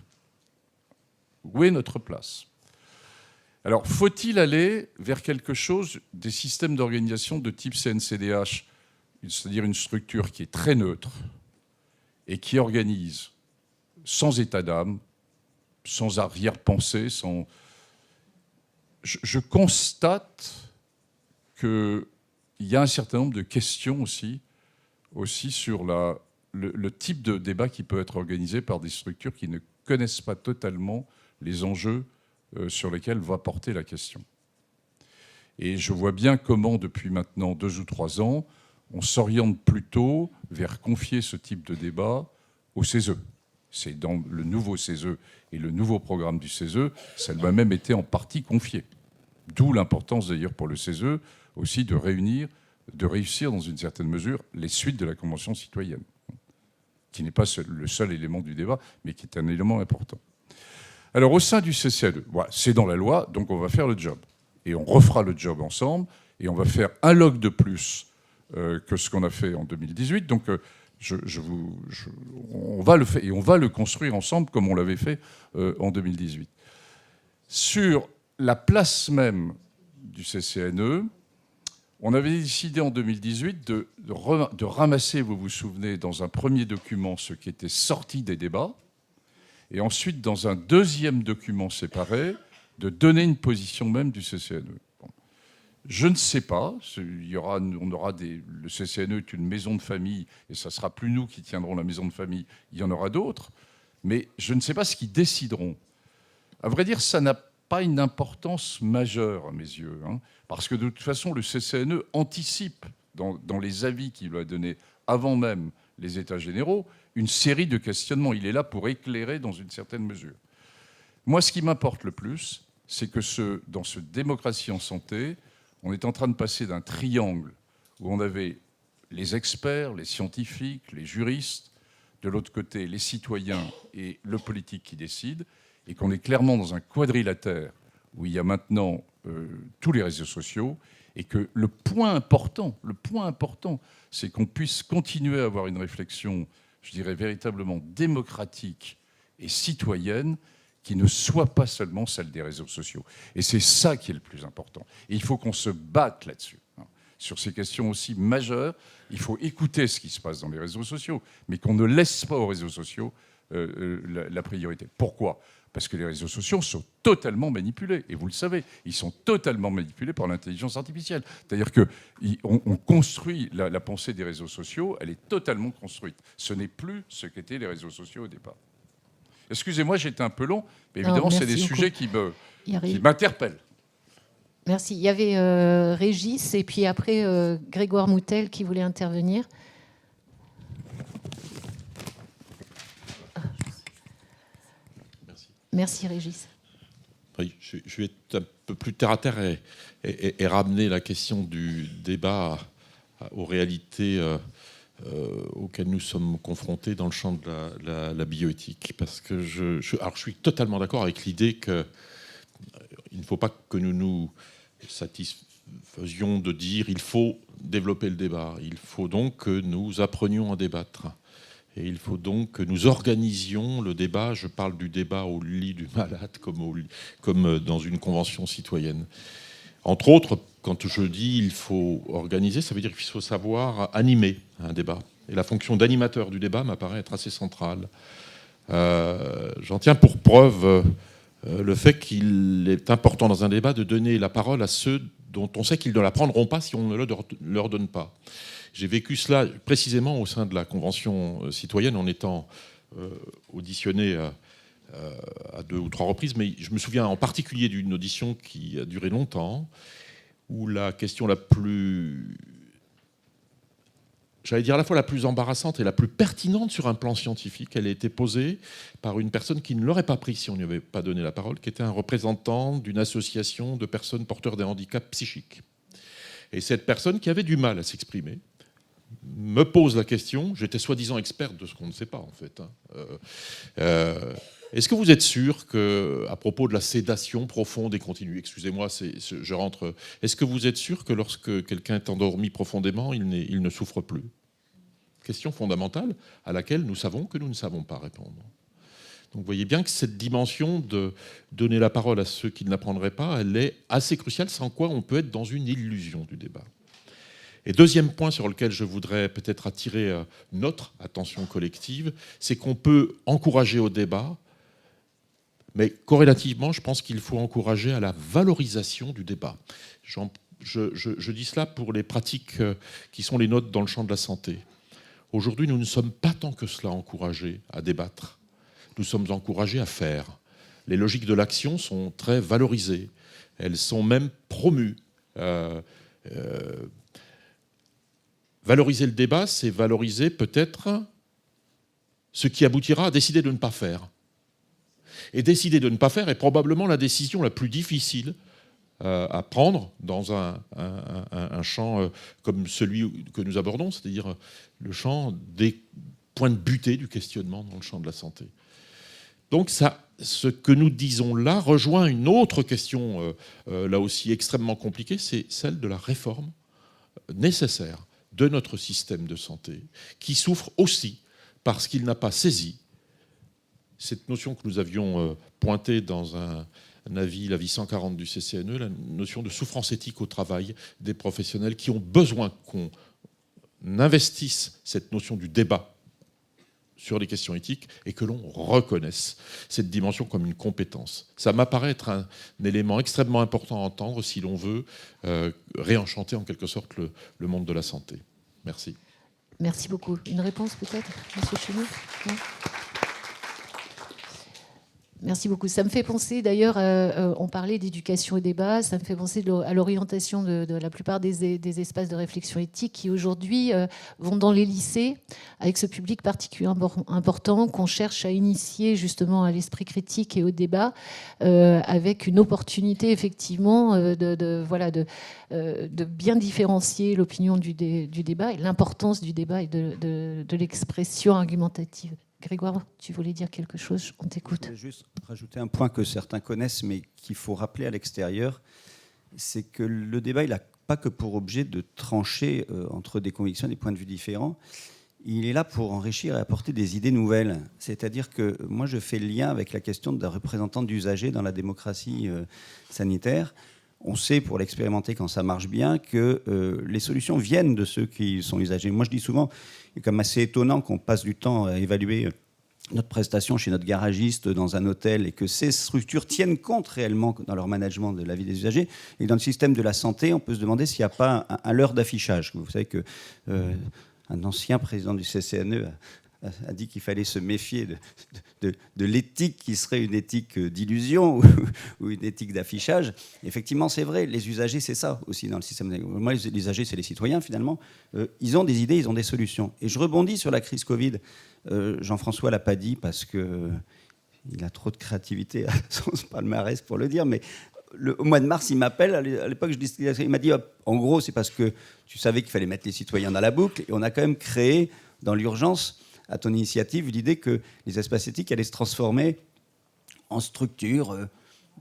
Où est notre place? Alors, faut-il aller vers quelque chose, des systèmes d'organisation de type CNCDH, c'est-à-dire une structure qui est très neutre et qui organise sans état d'âme, sans arrière-pensée, sans... Je constate qu'il y a un certain nombre de questions aussi sur le type de débat qui peut être organisé par des structures qui ne connaissent pas totalement les enjeux sur lesquels va porter la question. Et je vois bien comment, depuis maintenant 2 ou 3 ans, on s'oriente plutôt vers confier ce type de débat au CESE. C'est dans le nouveau CESE et le nouveau programme du CESE, ça m'a même été en partie confié. D'où l'importance d'ailleurs pour le CESE aussi de réussir dans une certaine mesure les suites de la Convention citoyenne, qui n'est pas le seul élément du débat, mais qui est un élément important. Alors au sein du CCNE, voilà, c'est dans la loi, donc on va faire le job. Et on refera le job ensemble, et on va faire un log de plus que ce qu'on a fait en 2018. Donc on va le faire, et on va le construire ensemble comme on l'avait fait en 2018. Sur la place même du CCNE, on avait décidé en 2018 de ramasser, vous vous souvenez, dans un premier document ce qui était sorti des débats, et ensuite, dans un deuxième document séparé, de donner une position même du CCNE. Bon. Je ne sais pas, le CCNE est une maison de famille, et ça ne sera plus nous qui tiendrons la maison de famille, il y en aura d'autres, mais je ne sais pas ce qu'ils décideront. À vrai dire, ça n'a pas une importance majeure à mes yeux, hein, parce que de toute façon, le CCNE anticipe, dans les avis qu'il va donner avant même les États généraux, une série de questionnements. Il est là pour éclairer dans une certaine mesure. Moi, ce qui m'importe le plus, c'est que dans ce démocratie en santé, on est en train de passer d'un triangle où on avait les experts, les scientifiques, les juristes, de l'autre côté, les citoyens et le politique qui décide, et qu'on est clairement dans un quadrilatère où il y a maintenant tous les réseaux sociaux, et que le point important, c'est qu'on puisse continuer à avoir une réflexion, je dirais, véritablement démocratique et citoyenne, qui ne soit pas seulement celle des réseaux sociaux. Et c'est ça qui est le plus important. Et il faut qu'on se batte là-dessus. Sur ces questions aussi majeures, il faut écouter ce qui se passe dans les réseaux sociaux, mais qu'on ne laisse pas aux réseaux sociaux la priorité. Pourquoi ? Parce que les réseaux sociaux sont totalement manipulés. Et vous le savez, ils sont totalement manipulés par l'intelligence artificielle. C'est-à-dire qu'on construit la pensée des réseaux sociaux, elle est totalement construite. Ce n'est plus ce qu'étaient les réseaux sociaux au départ. Excusez-moi, j'étais un peu long, mais évidemment, c'est des sujets qui m'interpellent. Merci. Il y avait Régis et puis après Grégoire Moutel qui voulait intervenir. Merci Régis. Oui, je vais être un peu plus terre à terre et ramener la question du débat aux réalités auxquelles nous sommes confrontés dans le champ de la bioéthique. Parce que je suis totalement d'accord avec l'idée qu'il ne faut pas que nous nous satisfaisions de dire il faut développer le débat. Il faut donc que nous apprenions à débattre. Et il faut donc que nous organisions le débat. Je parle du débat au lit du malade, comme dans une convention citoyenne. Entre autres, quand je dis il faut organiser, ça veut dire qu'il faut savoir animer un débat. Et la fonction d'animateur du débat m'apparaît être assez centrale. J'en tiens pour preuve le fait qu'il est important dans un débat de donner la parole à ceux dont on sait qu'ils ne la prendront pas si on ne leur donne pas. J'ai vécu cela précisément au sein de la Convention citoyenne en étant auditionné à 2 ou 3 reprises, mais je me souviens en particulier d'une audition qui a duré longtemps, où la question la plus, j'allais dire à la fois la plus embarrassante et la plus pertinente sur un plan scientifique, elle a été posée par une personne qui ne l'aurait pas pris si on ne lui avait pas donné la parole, qui était un représentant d'une association de personnes porteurs des handicaps psychiques. Et cette personne qui avait du mal à s'exprimer me pose la question, j'étais soi-disant expert de ce qu'on ne sait pas en fait. Est-ce que vous êtes sûr que, à propos de la sédation profonde et continue, excusez-moi, je rentre, est-ce que vous êtes sûr que lorsque quelqu'un est endormi profondément, il ne souffre plus? Question fondamentale à laquelle nous savons que nous ne savons pas répondre. Donc vous voyez bien que cette dimension de donner la parole à ceux qui ne la prendraient pas, elle est assez cruciale, sans quoi on peut être dans une illusion du débat. Et deuxième point sur lequel je voudrais peut-être attirer notre attention collective, c'est qu'on peut encourager au débat, mais corrélativement, je pense qu'il faut encourager à la valorisation du débat. Je dis cela pour les pratiques qui sont les nôtres dans le champ de la santé. Aujourd'hui, nous ne sommes pas tant que cela encouragés à débattre. Nous sommes encouragés à faire. Les logiques de l'action sont très valorisées. Elles sont même promues. Valoriser le débat, c'est valoriser peut-être ce qui aboutira à décider de ne pas faire. Et décider de ne pas faire est probablement la décision la plus difficile à prendre dans un champ comme celui que nous abordons, c'est-à-dire le champ des points de butée du questionnement dans le champ de la santé. Donc ce que nous disons là rejoint une autre question, là aussi extrêmement compliquée, c'est celle de la réforme nécessaire de notre système de santé, qui souffre aussi parce qu'il n'a pas saisi cette notion que nous avions pointée dans un avis, l'avis 140 du CCNE, la notion de souffrance éthique au travail des professionnels qui ont besoin qu'on investisse cette notion du débat sur les questions éthiques et que l'on reconnaisse cette dimension comme une compétence. Ça m'apparaît être un élément extrêmement important à entendre si l'on veut réenchanter en quelque sorte le monde de la santé. Merci. Merci beaucoup. Une réponse peut-être, M. Chenot? Non ? Merci beaucoup. Ça me fait penser, d'ailleurs, on parlait d'éducation et débat, ça me fait penser à l'orientation de la plupart des espaces de réflexion éthique qui, aujourd'hui, vont dans les lycées avec ce public particulièrement important qu'on cherche à initier justement à l'esprit critique et au débat, avec une opportunité, effectivement, de bien différencier l'opinion du débat et l'importance du débat et de l'expression argumentative. Grégoire, tu voulais dire quelque chose? On t'écoute. Je voulais juste rajouter un point que certains connaissent, mais qu'il faut rappeler à l'extérieur. C'est que le débat, il n'a pas que pour objet de trancher entre des convictions et des points de vue différents. Il est là pour enrichir et apporter des idées nouvelles. C'est-à-dire que moi, je fais le lien avec la question d'un représentant d'usager dans la démocratie sanitaire. On sait, pour l'expérimenter quand ça marche bien, que les solutions viennent de ceux qui sont usagers. Moi, je dis souvent, c'est comme assez étonnant qu'on passe du temps à évaluer notre prestation chez notre garagiste dans un hôtel et que ces structures tiennent compte réellement dans leur management de la vie des usagers. Et dans le système de la santé, on peut se demander s'il n'y a pas un leurre d'affichage. Vous savez qu'un ancien président du CCNE a dit qu'il fallait se méfier de l'éthique qui serait une éthique d'illusion ou une éthique d'affichage. Effectivement, c'est vrai, les usagers, c'est ça aussi dans le système. Moi, les usagers, c'est les citoyens, finalement. Ils ont des idées, ils ont des solutions. Et je rebondis sur la crise Covid. Jean-François ne l'a pas dit parce qu'il a trop de créativité à son palmarès pour le dire, mais au mois de mars, il m'appelle. À l'époque, il m'a dit, en gros, c'est parce que tu savais qu'il fallait mettre les citoyens dans la boucle. Et on a quand même créé, dans l'urgence, à ton initiative, l'idée que les espaces éthiques allaient se transformer en structures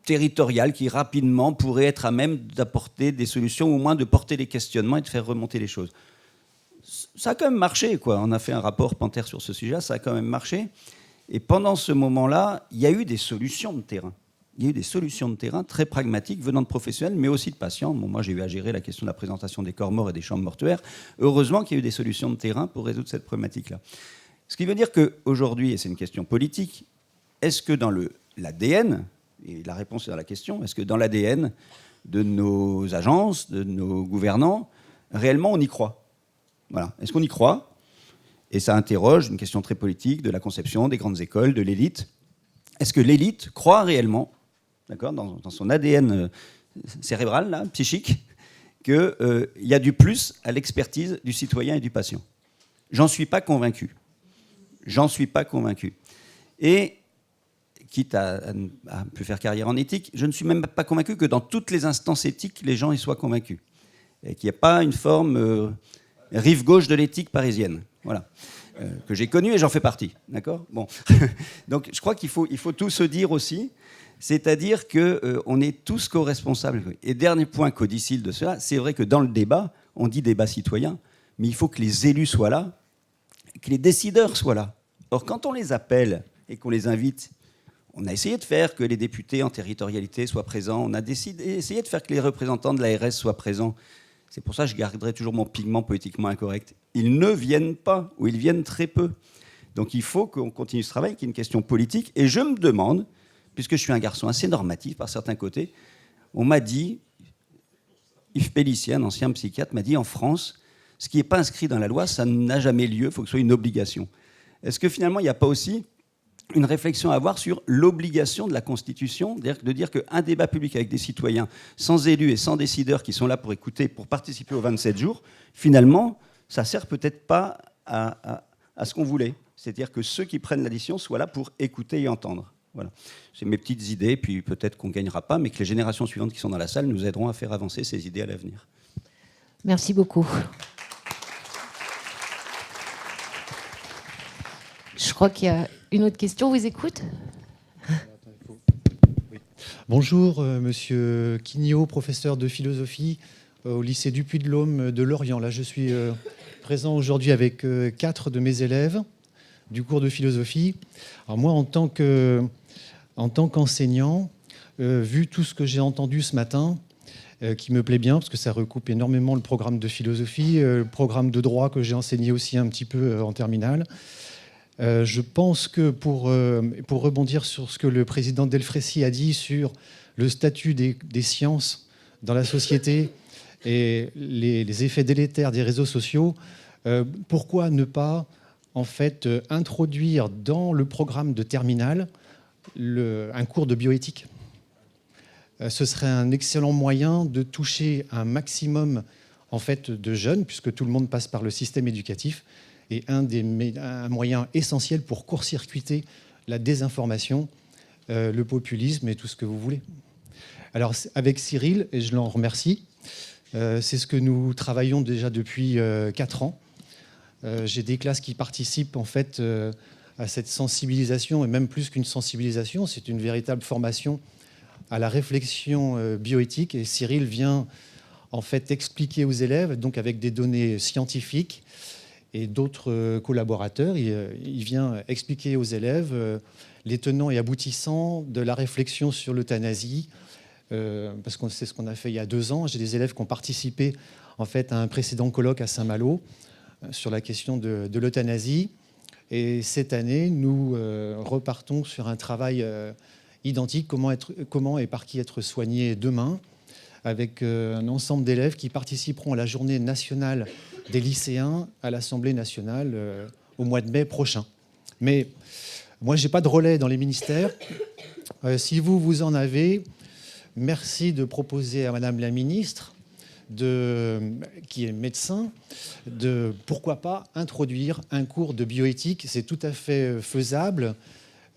territoriales qui, rapidement, pourraient être à même d'apporter des solutions, ou au moins de porter les questionnements et de faire remonter les choses. Ça a quand même marché, quoi. On a fait un rapport Panthère sur ce sujet, ça a quand même marché. Et pendant ce moment-là, il y a eu des solutions de terrain. Il y a eu des solutions de terrain très pragmatiques venant de professionnels, mais aussi de patients. Bon, moi, j'ai eu à gérer la question de la présentation des corps morts et des chambres mortuaires. Heureusement qu'il y a eu des solutions de terrain pour résoudre cette problématique-là. Ce qui veut dire qu'aujourd'hui, et c'est une question politique, est-ce que dans l'ADN, et la réponse est dans la question, est-ce que dans l'ADN de nos agences, de nos gouvernants, réellement on y croit ? Voilà. Est-ce qu'on y croit ? Et ça interroge une question très politique de la conception des grandes écoles, de l'élite. Est-ce que l'élite croit réellement, d'accord, dans son ADN cérébral, là, psychique, qu'il y a du plus à l'expertise du citoyen et du patient ? J'en suis pas convaincu. J'en suis pas convaincu. Et, quitte à plus faire carrière en éthique, je ne suis même pas convaincu que dans toutes les instances éthiques, les gens y soient convaincus. Et qu'il n'y a pas une forme rive gauche de l'éthique parisienne. Voilà. Que j'ai connue et j'en fais partie. D'accord ? Bon. Donc je crois qu'il faut tout se dire aussi, c'est-à-dire qu'on est tous co-responsables. Et dernier point codicile de cela, c'est vrai que dans le débat, on dit débat citoyen, mais il faut que les élus soient là, que les décideurs soient là. Or, quand on les appelle et qu'on les invite, on a essayé de faire que les députés en territorialité soient présents, on a essayé de faire que les représentants de l'ARS soient présents. C'est pour ça que je garderai toujours mon pigment politiquement incorrect. Ils ne viennent pas, ou ils viennent très peu. Donc il faut qu'on continue ce travail, qui est une question politique. Et je me demande, puisque je suis un garçon assez normatif par certains côtés, on m'a dit, Yves Pellissier, un ancien psychiatre, m'a dit en France, ce qui n'est pas inscrit dans la loi, ça n'a jamais lieu, il faut que ce soit une obligation. Est-ce que finalement, il n'y a pas aussi une réflexion à avoir sur l'obligation de la Constitution, de dire qu'un débat public avec des citoyens, sans élus et sans décideurs qui sont là pour écouter, pour participer aux 27 jours, finalement, ça ne sert peut-être pas à ce qu'on voulait. C'est-à-dire que ceux qui prennent la décision soient là pour écouter et entendre. Voilà. C'est mes petites idées, puis peut-être qu'on ne gagnera pas, mais que les générations suivantes qui sont dans la salle nous aideront à faire avancer ces idées à l'avenir. Merci beaucoup. Je crois qu'il y a une autre question. On vous écoute ? Bonjour, monsieur Quignot, professeur de philosophie au lycée du Puy-de-Dôme de Lorient. Là, je suis présent aujourd'hui avec 4 de mes élèves du cours de philosophie. Alors moi, en tant qu'enseignant, vu tout ce que j'ai entendu ce matin, qui me plaît bien, parce que ça recoupe énormément le programme de philosophie, le programme de droit que j'ai enseigné aussi un petit peu en terminale. Je pense que pour rebondir sur ce que le président Delfrécy a dit sur le statut des sciences dans la société et les effets délétères des réseaux sociaux, pourquoi ne pas en fait introduire dans le programme de terminale un cours de bioéthique ? Ce serait un excellent moyen de toucher un maximum en fait de jeunes, puisque tout le monde passe par le système éducatif. Et un moyen essentiel pour court-circuiter la désinformation, le populisme et tout ce que vous voulez. Alors, avec Cyril, et je l'en remercie, c'est ce que nous travaillons déjà depuis 4 ans. J'ai des classes qui participent en fait à cette sensibilisation, et même plus qu'une sensibilisation, c'est une véritable formation à la réflexion bioéthique. Et Cyril vient en fait expliquer aux élèves, donc avec des données scientifiques, et d'autres collaborateurs, il vient expliquer aux élèves les tenants et aboutissants de la réflexion sur l'euthanasie, parce que c'est ce qu'on a fait il y a 2 ans. J'ai des élèves qui ont participé en fait, à un précédent colloque à Saint-Malo sur la question de l'euthanasie. Et cette année, nous repartons sur un travail identique, comment et par qui être soigné demain, avec un ensemble d'élèves qui participeront à la journée nationale des lycéens à l'Assemblée nationale au mois de mai prochain. Mais moi, je n'ai pas de relais dans les ministères. Si vous en avez, merci de proposer à Madame la ministre, qui est médecin, de pourquoi pas introduire un cours de bioéthique. C'est tout à fait faisable.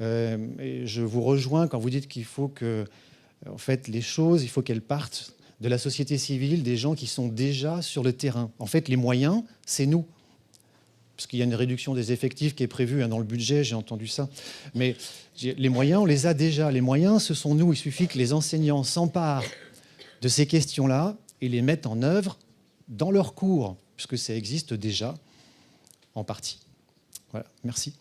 Et je vous rejoins quand vous dites qu'il faut que En fait, les choses, il faut qu'elles partent de la société civile, des gens qui sont déjà sur le terrain. En fait, les moyens, c'est nous. Parce qu'il y a une réduction des effectifs qui est prévue dans le budget, j'ai entendu ça. Mais les moyens, on les a déjà. Les moyens, ce sont nous. Il suffit que les enseignants s'emparent de ces questions-là et les mettent en œuvre dans leurs cours, puisque ça existe déjà en partie. Voilà, merci.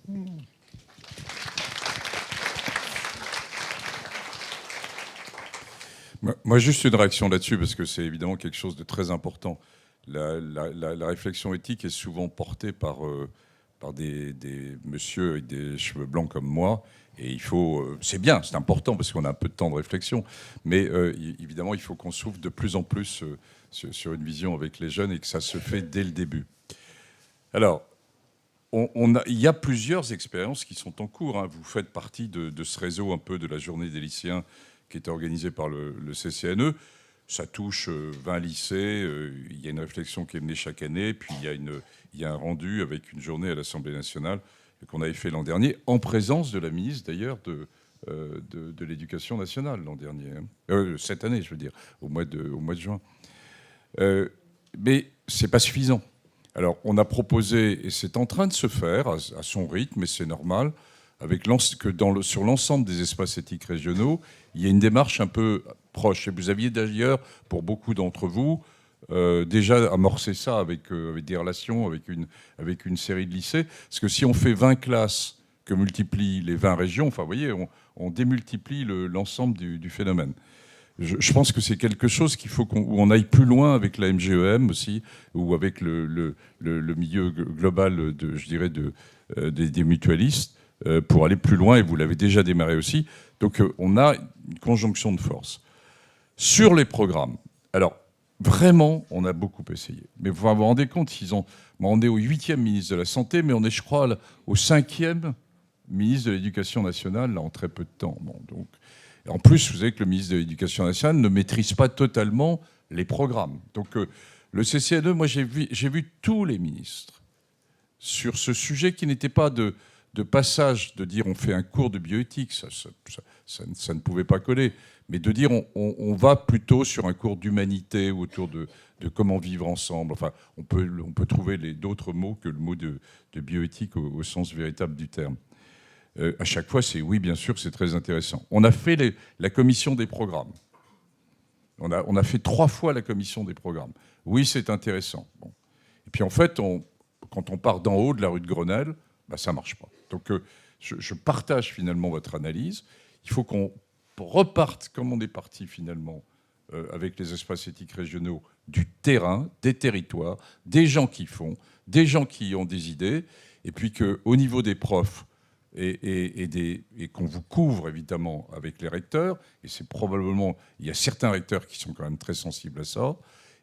Moi, juste une réaction là-dessus, parce que c'est évidemment quelque chose de très important. La réflexion éthique est souvent portée par des messieurs avec des cheveux blancs comme moi. Et il faut, c'est bien, c'est important, parce qu'on a un peu de temps de réflexion. Mais évidemment, il faut qu'on s'ouvre de plus en plus sur une vision avec les jeunes et que ça se fait dès le début. Alors, il y a plusieurs expériences qui sont en cours. Vous faites partie de ce réseau un peu de la journée des lycéens qui est organisé par le CCNE. Ça touche 20 lycées. Il y a une réflexion qui est menée chaque année. Puis il y a un rendu avec une journée à l'Assemblée nationale qu'on avait fait l'an dernier, en présence de la ministre d'ailleurs de l'Éducation nationale l'an dernier. Cette année, je veux dire, au mois de juin. Mais c'est pas suffisant. Alors, on a proposé, et c'est en train de se faire à son rythme, et c'est normal, sur l'ensemble des espaces éthiques régionaux, il y a une démarche un peu proche. Et vous aviez d'ailleurs, pour beaucoup d'entre vous, déjà amorcé ça avec des relations, avec une série de lycées. Parce que si on fait 20 classes que multiplient les 20 régions, enfin, vous voyez, on démultiplie l'ensemble du phénomène. Je pense que c'est quelque chose qu'il faut où on aille plus loin avec la MGEM aussi, ou avec le milieu global, je dirais, des mutualistes, pour aller plus loin, et vous l'avez déjà démarré aussi. Donc on a une conjonction de forces. Sur les programmes, alors vraiment, on a beaucoup essayé. Mais vous vous rendez compte, on est au 8e ministre de la Santé, mais on est, je crois, au 5e ministre de l'Éducation nationale, là, en très peu de temps. Bon, donc, en plus, vous savez que le ministre de l'Éducation nationale ne maîtrise pas totalement les programmes. Donc le CCNE, moi j'ai vu tous les ministres sur ce sujet qui n'était pas de passage, de dire on fait un cours de bioéthique, ça ne pouvait pas coller, mais de dire on va plutôt sur un cours d'humanité autour de comment vivre ensemble. Enfin, on peut trouver d'autres mots que le mot de bioéthique au sens véritable du terme. À chaque fois, c'est oui, bien sûr, c'est très intéressant. On a fait la commission des programmes. On a fait 3 fois la commission des programmes. Oui, c'est intéressant. Bon. Et puis en fait, quand on part d'en haut de la rue de Grenelle, ça ne marche pas. Donc je partage finalement votre analyse. Il faut qu'on reparte comme on est parti finalement avec les espaces éthiques régionaux, du terrain, des territoires, des gens qui font, des gens qui ont des idées, et puis qu'au niveau des profs, et qu'on vous couvre évidemment avec les recteurs, et c'est probablement, il y a certains recteurs qui sont quand même très sensibles à ça,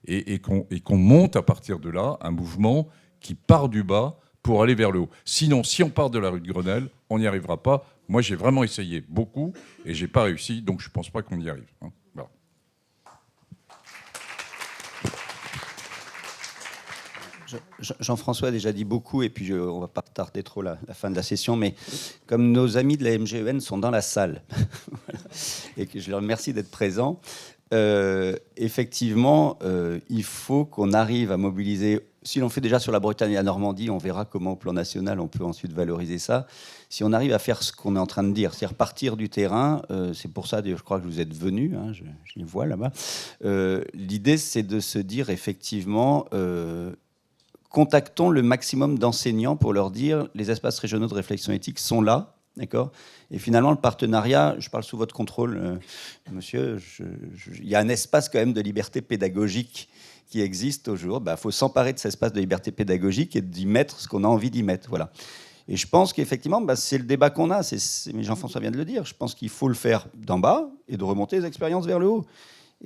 et qu'on monte à partir de là un mouvement qui part du bas pour aller vers le haut. Sinon, si on part de la rue de Grenelle, on n'y arrivera pas. Moi, j'ai vraiment essayé beaucoup, et j'ai pas réussi, donc je pense pas qu'on y arrive. Voilà. Jean-François a déjà dit beaucoup, et puis on ne va pas tarder trop la fin de la session, mais comme nos amis de la MGEN sont dans la salle, voilà, et que je leur remercie d'être présents, effectivement, il faut qu'on arrive à mobiliser. Si l'on fait déjà sur la Bretagne et la Normandie, on verra comment au plan national on peut ensuite valoriser ça. Si on arrive à faire ce qu'on est en train de dire, c'est-à-dire partir du terrain, c'est pour ça, je crois que vous êtes venus, hein, je les vois là-bas, l'idée c'est de se dire effectivement... contactons le maximum d'enseignants pour leur dire les espaces régionaux de réflexion éthique sont là, d'accord ? Et finalement, le partenariat, je parle sous votre contrôle, monsieur, il y a un espace quand même de liberté pédagogique qui existe aujourd'hui. Il faut s'emparer de cet espace de liberté pédagogique et d'y mettre ce qu'on a envie d'y mettre. Voilà. Et je pense qu'effectivement, c'est le débat qu'on a. Mais Jean-François vient de le dire. Je pense qu'il faut le faire d'en bas et de remonter les expériences vers le haut.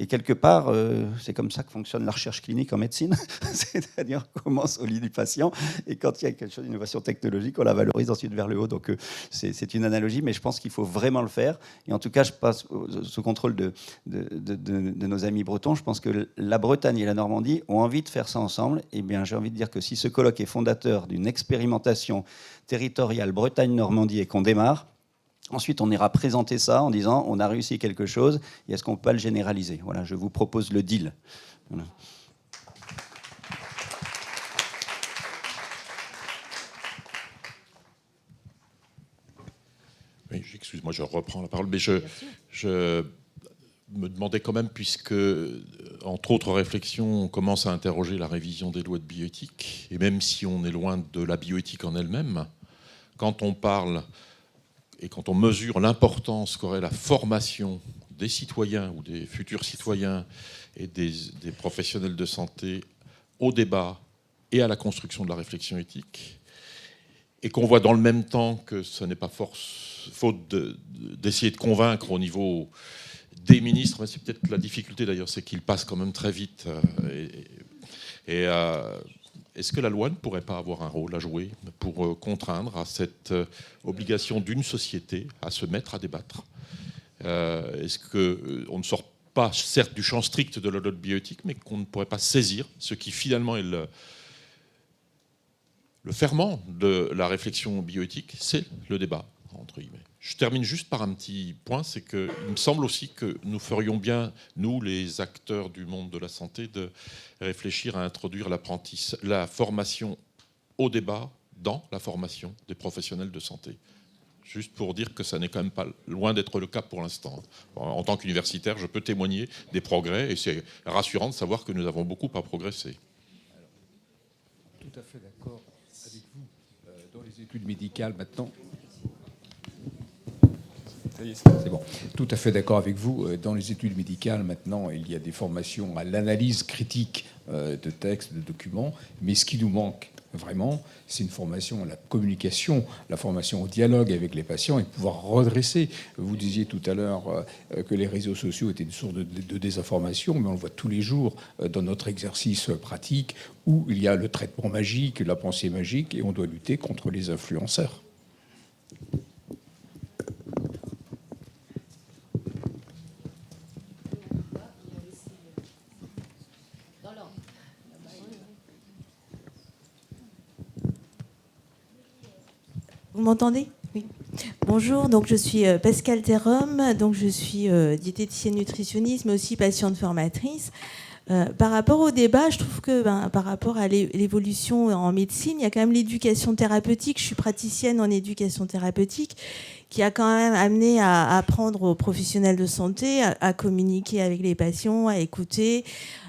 Et quelque part, c'est comme ça que fonctionne la recherche clinique en médecine, c'est-à-dire qu'on commence au lit du patient, et quand il y a quelque chose d'innovation technologique, on la valorise ensuite vers le haut. Donc c'est une analogie, mais je pense qu'il faut vraiment le faire. Et en tout cas, je passe sous contrôle de nos amis bretons. Je pense que la Bretagne et la Normandie ont envie de faire ça ensemble. Et bien, j'ai envie de dire que si ce colloque est fondateur d'une expérimentation territoriale Bretagne-Normandie et qu'on démarre, Ensuite, on ira présenter ça en disant on a réussi quelque chose et est-ce qu'on peut pas le généraliser. Voilà, je vous propose le deal. Voilà. Oui, excuse-moi, je reprends la parole, mais je me demandais quand même, puisque, entre autres réflexions, on commence à interroger la révision des lois de bioéthique, et même si on est loin de la bioéthique en elle-même, quand on parle et quand on mesure l'importance qu'aurait la formation des citoyens ou des futurs citoyens et des professionnels de santé au débat et à la construction de la réflexion éthique, et qu'on voit dans le même temps que ce n'est pas faute d'essayer de convaincre au niveau des ministres, mais c'est peut-être la difficulté d'ailleurs, c'est qu'ils passent quand même très vite. Est-ce que la loi ne pourrait pas avoir un rôle à jouer pour contraindre à cette obligation d'une société à se mettre à débattre? Est-ce qu'on ne sort pas, certes, du champ strict de la loi de bioéthique, mais qu'on ne pourrait pas saisir ce qui finalement est le ferment de la réflexion bioéthique, c'est le débat, entre guillemets. Je termine juste par un petit point, c'est qu'il me semble aussi que nous ferions bien, nous, les acteurs du monde de la santé, de réfléchir à introduire la formation au débat dans la formation des professionnels de santé. Juste pour dire que ça n'est quand même pas loin d'être le cas pour l'instant. En tant qu'universitaire, je peux témoigner des progrès et c'est rassurant de savoir que nous avons beaucoup à progresser. Tout à fait d'accord avec vous. Dans les études médicales maintenant... C'est bon. Tout à fait d'accord avec vous. Dans les études médicales, maintenant, il y a des formations à l'analyse critique de textes, de documents. Mais ce qui nous manque vraiment, c'est une formation à la communication, la formation au dialogue avec les patients et pouvoir redresser. Vous disiez tout à l'heure que les réseaux sociaux étaient une source de désinformation, mais on le voit tous les jours dans notre exercice pratique où il y a le traitement magique, la pensée magique, et on doit lutter contre les influenceurs. Vous m'entendez? Oui. Bonjour, donc je suis Pascal Terrom, donc je suis diététicienne nutritionniste, mais aussi patiente formatrice. Par rapport au débat, je trouve que par rapport à l'évolution en médecine, il y a quand même l'éducation thérapeutique. Je suis praticienne en éducation thérapeutique qui a quand même amené à apprendre aux professionnels de santé, à communiquer avec les patients, à écouter.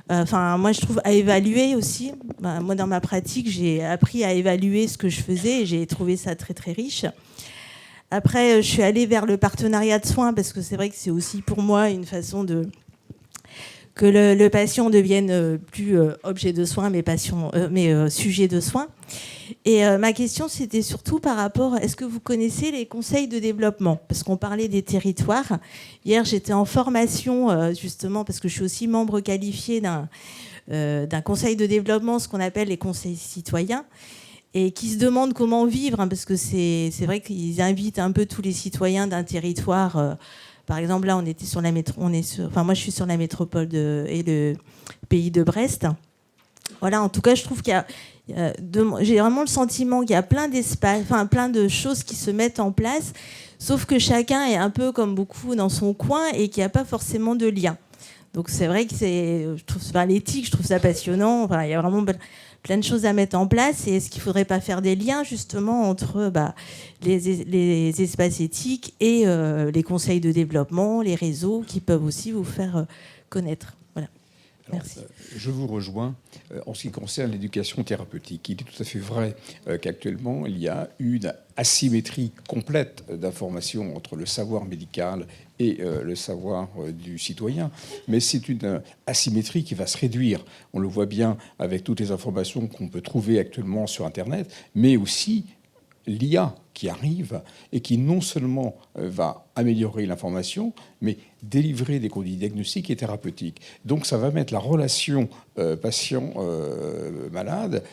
Moi, je trouve à évaluer aussi. Moi, dans ma pratique, j'ai appris à évaluer ce que je faisais et j'ai trouvé ça très, très riche. Après, je suis allée vers le partenariat de soins parce que c'est vrai que c'est aussi pour moi une façon que le patient devienne plus objet de soins, mais sujet de soins. Et ma question, c'était surtout par rapport, est-ce que vous connaissez les conseils de développement? Parce qu'on parlait des territoires. Hier, j'étais en formation, justement, parce que je suis aussi membre qualifié d'un conseil de développement, ce qu'on appelle les conseils citoyens, et qui se demandent comment vivre, parce que c'est vrai qu'ils invitent un peu tous les citoyens d'un territoire. Par exemple, là, on était sur la moi, je suis sur la métropole et le pays de Brest. Voilà, en tout cas, je trouve qu'il y a j'ai vraiment le sentiment qu'il y a plein d'espaces, plein de choses qui se mettent en place, sauf que chacun est un peu comme beaucoup dans son coin et qu'il n'y a pas forcément de lien. Donc c'est vrai que l'éthique, je trouve ça passionnant. Il y a vraiment plein de choses à mettre en place. Et est-ce qu'il ne faudrait pas faire des liens justement entre les espaces éthiques et les conseils de développement, les réseaux qui peuvent aussi vous faire connaître? Voilà. Merci. Je vous rejoins. En ce qui concerne l'éducation thérapeutique, il est tout à fait vrai qu'actuellement, il y a une asymétrie complète d'information entre le savoir médical et le savoir du citoyen. Mais c'est une asymétrie qui va se réduire. On le voit bien avec toutes les informations qu'on peut trouver actuellement sur Internet, mais aussi l'IA qui arrive et qui non seulement va améliorer l'information, mais délivrer des conduites diagnostiques et thérapeutiques. Donc ça va mettre la relation patient-malade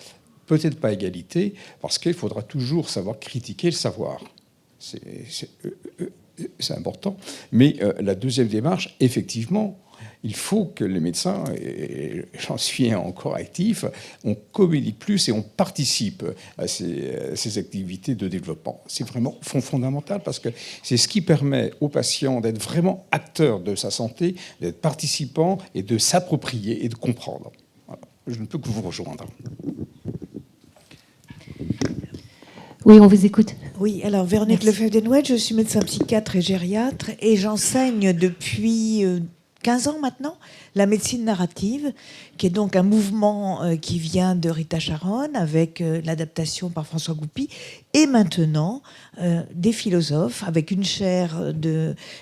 peut-être pas à égalité, parce qu'il faudra toujours savoir critiquer le savoir. C'est important. Mais la deuxième démarche, effectivement, Il faut que les médecins, et j'en suis encore actif, on communique plus et on participe à ces activités de développement. C'est vraiment fondamental parce que c'est ce qui permet aux patients d'être vraiment acteurs de sa santé, d'être participants et de s'approprier et de comprendre. Voilà. Je ne peux que vous rejoindre. Oui, on vous écoute. Oui, alors Véronique Lefebvre-Desnouettes, je suis médecin psychiatre et gériatre et j'enseigne depuis 15 ans maintenant la médecine narrative, qui est donc un mouvement qui vient de Rita Charon avec l'adaptation par François Goupy, et maintenant des philosophes avec une chaire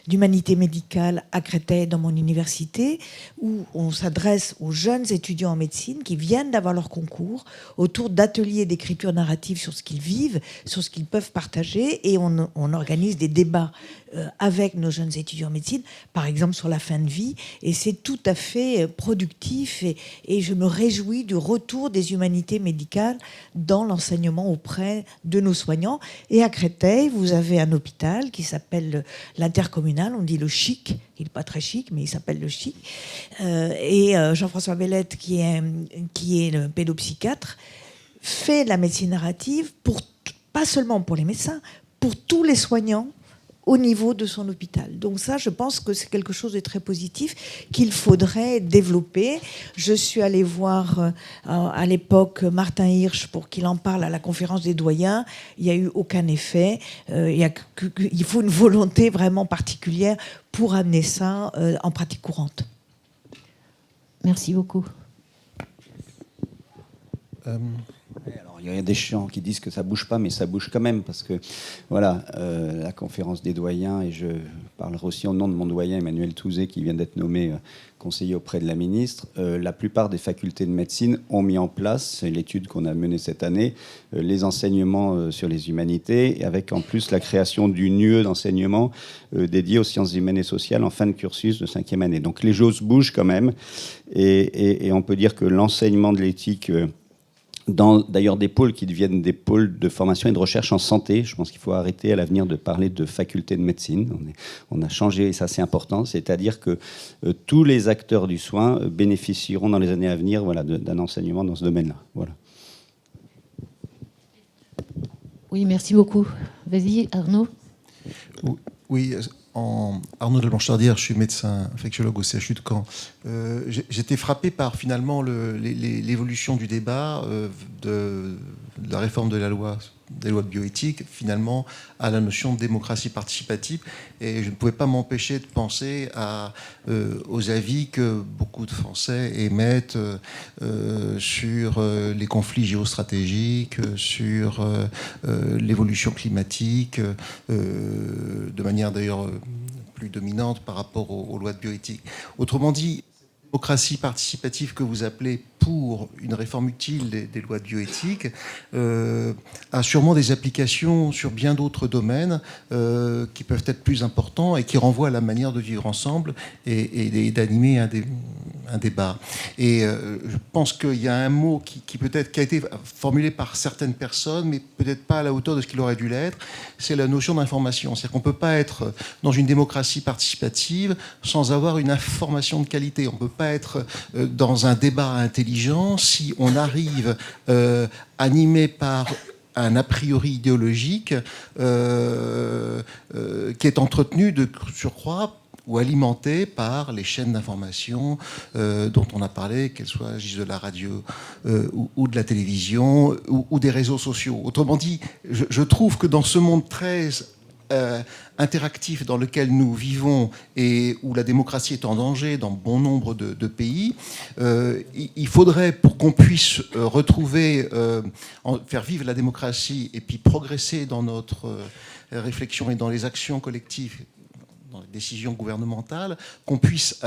d'humanité médicale à Créteil dans mon université, où on s'adresse aux jeunes étudiants en médecine qui viennent d'avoir leur concours autour d'ateliers d'écriture narrative sur ce qu'ils vivent, sur ce qu'ils peuvent partager, et on organise des débats avec nos jeunes étudiants en médecine, par exemple sur la fin de vie, et c'est tout à fait productif et je me réjouis du retour des humanités médicales dans l'enseignement auprès de nos soignants. Et à Créteil, vous avez un hôpital qui s'appelle l'Intercommunal, on dit le Chic, il n'est pas très chic, mais il s'appelle le Chic, et Jean-François Bellette, qui est le pédopsychiatre, fait la médecine narrative, pas seulement pour les médecins, pour tous les soignants au niveau de son hôpital. Donc ça, je pense que c'est quelque chose de très positif qu'il faudrait développer. Je suis allée voir à l'époque Martin Hirsch pour qu'il en parle à la conférence des doyens. Il n'y a eu aucun effet. Il faut une volonté vraiment particulière pour amener ça en pratique courante. Merci beaucoup. Alors, il y a des gens qui disent que ça bouge pas, mais ça bouge quand même, parce que voilà, la conférence des doyens, et je parlerai aussi au nom de mon doyen Emmanuel Touzé, qui vient d'être nommé conseiller auprès de la ministre. La plupart des facultés de médecine ont mis en place, c'est l'étude qu'on a menée cette année, les enseignements sur les humanités, avec en plus la création d'une UE d'enseignement dédiée aux sciences humaines et sociales en fin de cursus de 5e année. Donc les choses bougent quand même, et on peut dire que l'enseignement de l'éthique dans d'ailleurs des pôles qui deviennent des pôles de formation et de recherche en santé. Je pense qu'il faut arrêter à l'avenir de parler de faculté de médecine. On a changé, et ça c'est important, c'est-à-dire que tous les acteurs du soin bénéficieront dans les années à venir, voilà, d'un enseignement dans ce domaine-là. Voilà. Oui, merci beaucoup. Vas-y, Arnaud. Oui, Arnaud de la Blanchardrière, je suis médecin infectiologue au CHU de Caen. J'étais frappé par finalement l'évolution du débat de la réforme des lois de bioéthique, finalement, à la notion de démocratie participative. Et je ne pouvais pas m'empêcher de penser aux avis que beaucoup de Français émettent sur les conflits géostratégiques, sur l'évolution climatique, de manière d'ailleurs plus dominante par rapport aux lois de bioéthique. Autrement dit, la démocratie participative que vous appelez pour une réforme utile des lois de bioéthique a sûrement des applications sur bien d'autres domaines qui peuvent être plus importants et qui renvoient à la manière de vivre ensemble et d'animer un débat. Et je pense qu'il y a un mot qui peut-être qui a été formulé par certaines personnes, mais peut-être pas à la hauteur de ce qu'il aurait dû l'être, c'est la notion d'information. C'est-à-dire qu'on ne peut pas être dans une démocratie participative sans avoir une information de qualité. On ne peut pas être dans un débat intelligent si on arrive animé par un a priori idéologique qui est entretenu de surcroît ou alimenté par les chaînes d'information dont on a parlé, qu'elles soient de la radio ou de la télévision ou des réseaux sociaux. Autrement dit, je trouve que dans ce monde très interactif dans lequel nous vivons et où la démocratie est en danger dans bon nombre de pays, il faudrait, pour qu'on puisse retrouver, faire vivre la démocratie et puis progresser dans notre réflexion et dans les actions collectives, dans les décisions gouvernementales, qu'on puisse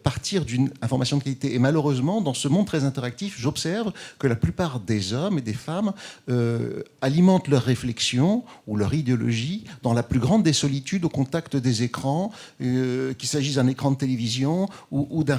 partir d'une information de qualité. Et malheureusement, dans ce monde très interactif, j'observe que la plupart des hommes et des femmes alimentent leur réflexion ou leur idéologie dans la plus grande des solitudes, au contact des écrans, qu'il s'agisse d'un écran de télévision ou d'un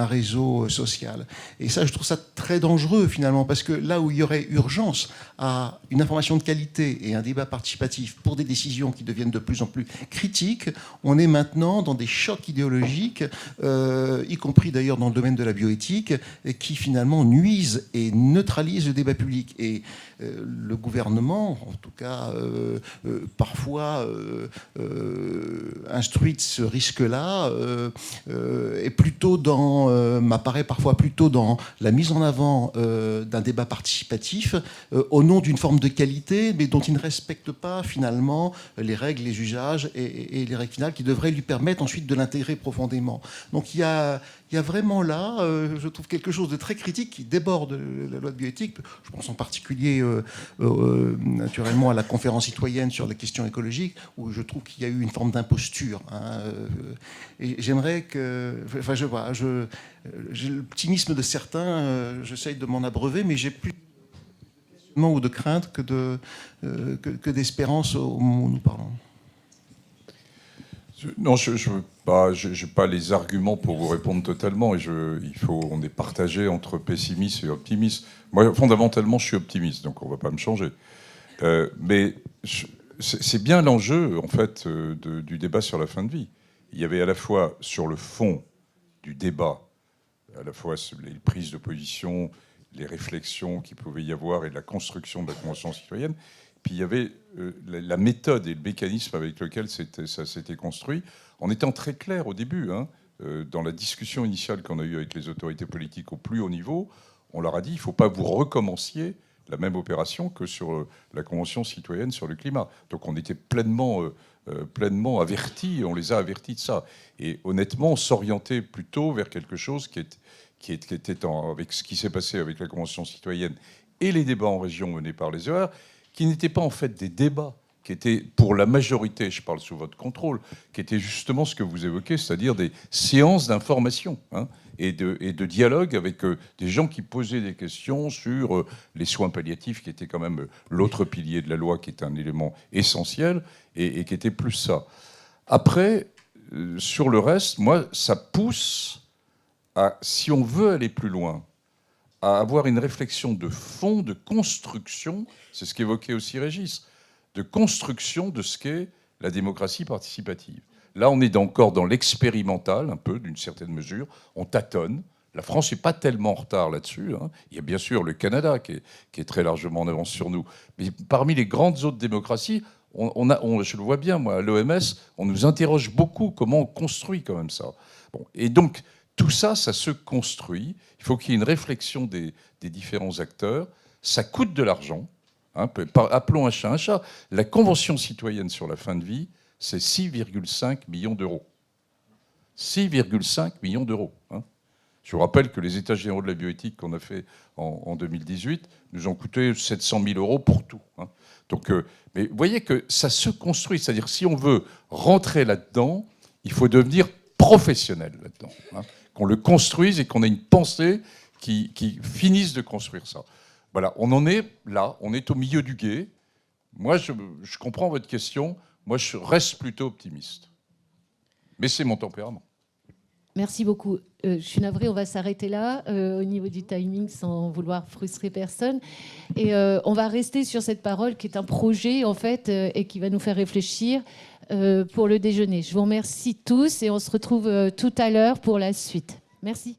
réseau social. Et ça, je trouve ça très dangereux, finalement, parce que là où il y aurait urgence à une information de qualité et un débat participatif pour des décisions qui deviennent de plus en plus critiques critique, on est maintenant dans des chocs idéologiques, y compris d'ailleurs dans le domaine de la bioéthique, qui finalement nuisent et neutralisent le débat public. Et le gouvernement, en tout cas parfois instruit de ce risque-là, est plutôt m'apparaît parfois plutôt dans la mise en avant d'un débat participatif au nom d'une forme de qualité, mais dont il ne respecte pas finalement les règles, les usages et les règles finales qui devraient lui permettre ensuite de l'intégrer profondément. Donc il y a vraiment là, je trouve, quelque chose de très critique qui déborde la loi de bioéthique. Je pense en particulier naturellement à la conférence citoyenne sur la question écologique, où je trouve qu'il y a eu une forme d'imposture. Et j'aimerais que... Enfin, j'ai l'optimisme de certains, j'essaye de m'en abreuver, mais j'ai plus ou de crainte que d'espérance au moment où nous parlons. Non, je n'ai pas les arguments pour vous répondre totalement. On est partagé entre pessimisme et optimisme. Moi, fondamentalement, je suis optimiste, donc on ne va pas me changer. Mais c'est bien l'enjeu, en fait, du débat sur la fin de vie. Il y avait à la fois sur le fond du débat, à la fois les prises de position, les réflexions qu'il pouvait y avoir et la construction de la Convention citoyenne. Puis il y avait la méthode et le mécanisme avec lequel ça s'était construit, en étant très clair au début. Dans la discussion initiale qu'on a eue avec les autorités politiques au plus haut niveau, on leur a dit il ne faut pas que vous recommenciez la même opération que sur la Convention citoyenne sur le climat. Donc on était pleinement avertis, on les a avertis de ça. Et honnêtement, on s'orientait plutôt vers quelque chose qui était avec ce qui s'est passé avec la Convention citoyenne et les débats en région menés par les ER, qui n'étaient pas en fait des débats, qui étaient pour la majorité, je parle sous votre contrôle, qui étaient justement ce que vous évoquez, c'est-à-dire des séances d'information et de dialogue avec des gens qui posaient des questions sur les soins palliatifs, qui étaient quand même l'autre pilier de la loi, qui est un élément essentiel, et qui était plus ça. Après, sur le reste, moi, ça pousse à, si on veut aller plus loin, à avoir une réflexion de fond, de construction, c'est ce qu'évoquait aussi Régis, de construction de ce qu'est la démocratie participative. Là, on est encore dans l'expérimental, un peu, d'une certaine mesure. On tâtonne. La France n'est pas tellement en retard là-dessus. Il y a bien sûr le Canada qui est très largement en avance sur nous. Mais parmi les grandes autres démocraties, je le vois bien, moi, à l'OMS, on nous interroge beaucoup comment on construit quand même ça. Bon, et donc, tout ça, ça se construit. Il faut qu'il y ait une réflexion des différents acteurs. Ça coûte de l'argent. Appelons un chat un chat. La Convention citoyenne sur la fin de vie, c'est 6,5 millions d'euros. 6,5 millions d'euros. Je vous rappelle que les États généraux de la bioéthique qu'on a fait en 2018 nous ont coûté 700 000 euros pour tout. Donc, mais vous voyez que ça se construit. C'est-à-dire si on veut rentrer là-dedans, il faut devenir professionnel là-dedans. Qu'on le construise et qu'on ait une pensée qui finisse de construire ça. Voilà, on en est là, on est au milieu du gué. Moi, je comprends votre question. Moi, je reste plutôt optimiste. Mais c'est mon tempérament. Merci beaucoup. Je suis navrée, on va s'arrêter là au niveau du timing sans vouloir frustrer personne. Et on va rester sur cette parole qui est un projet, en fait, et qui va nous faire réfléchir pour le déjeuner. Je vous remercie tous et on se retrouve tout à l'heure pour la suite. Merci.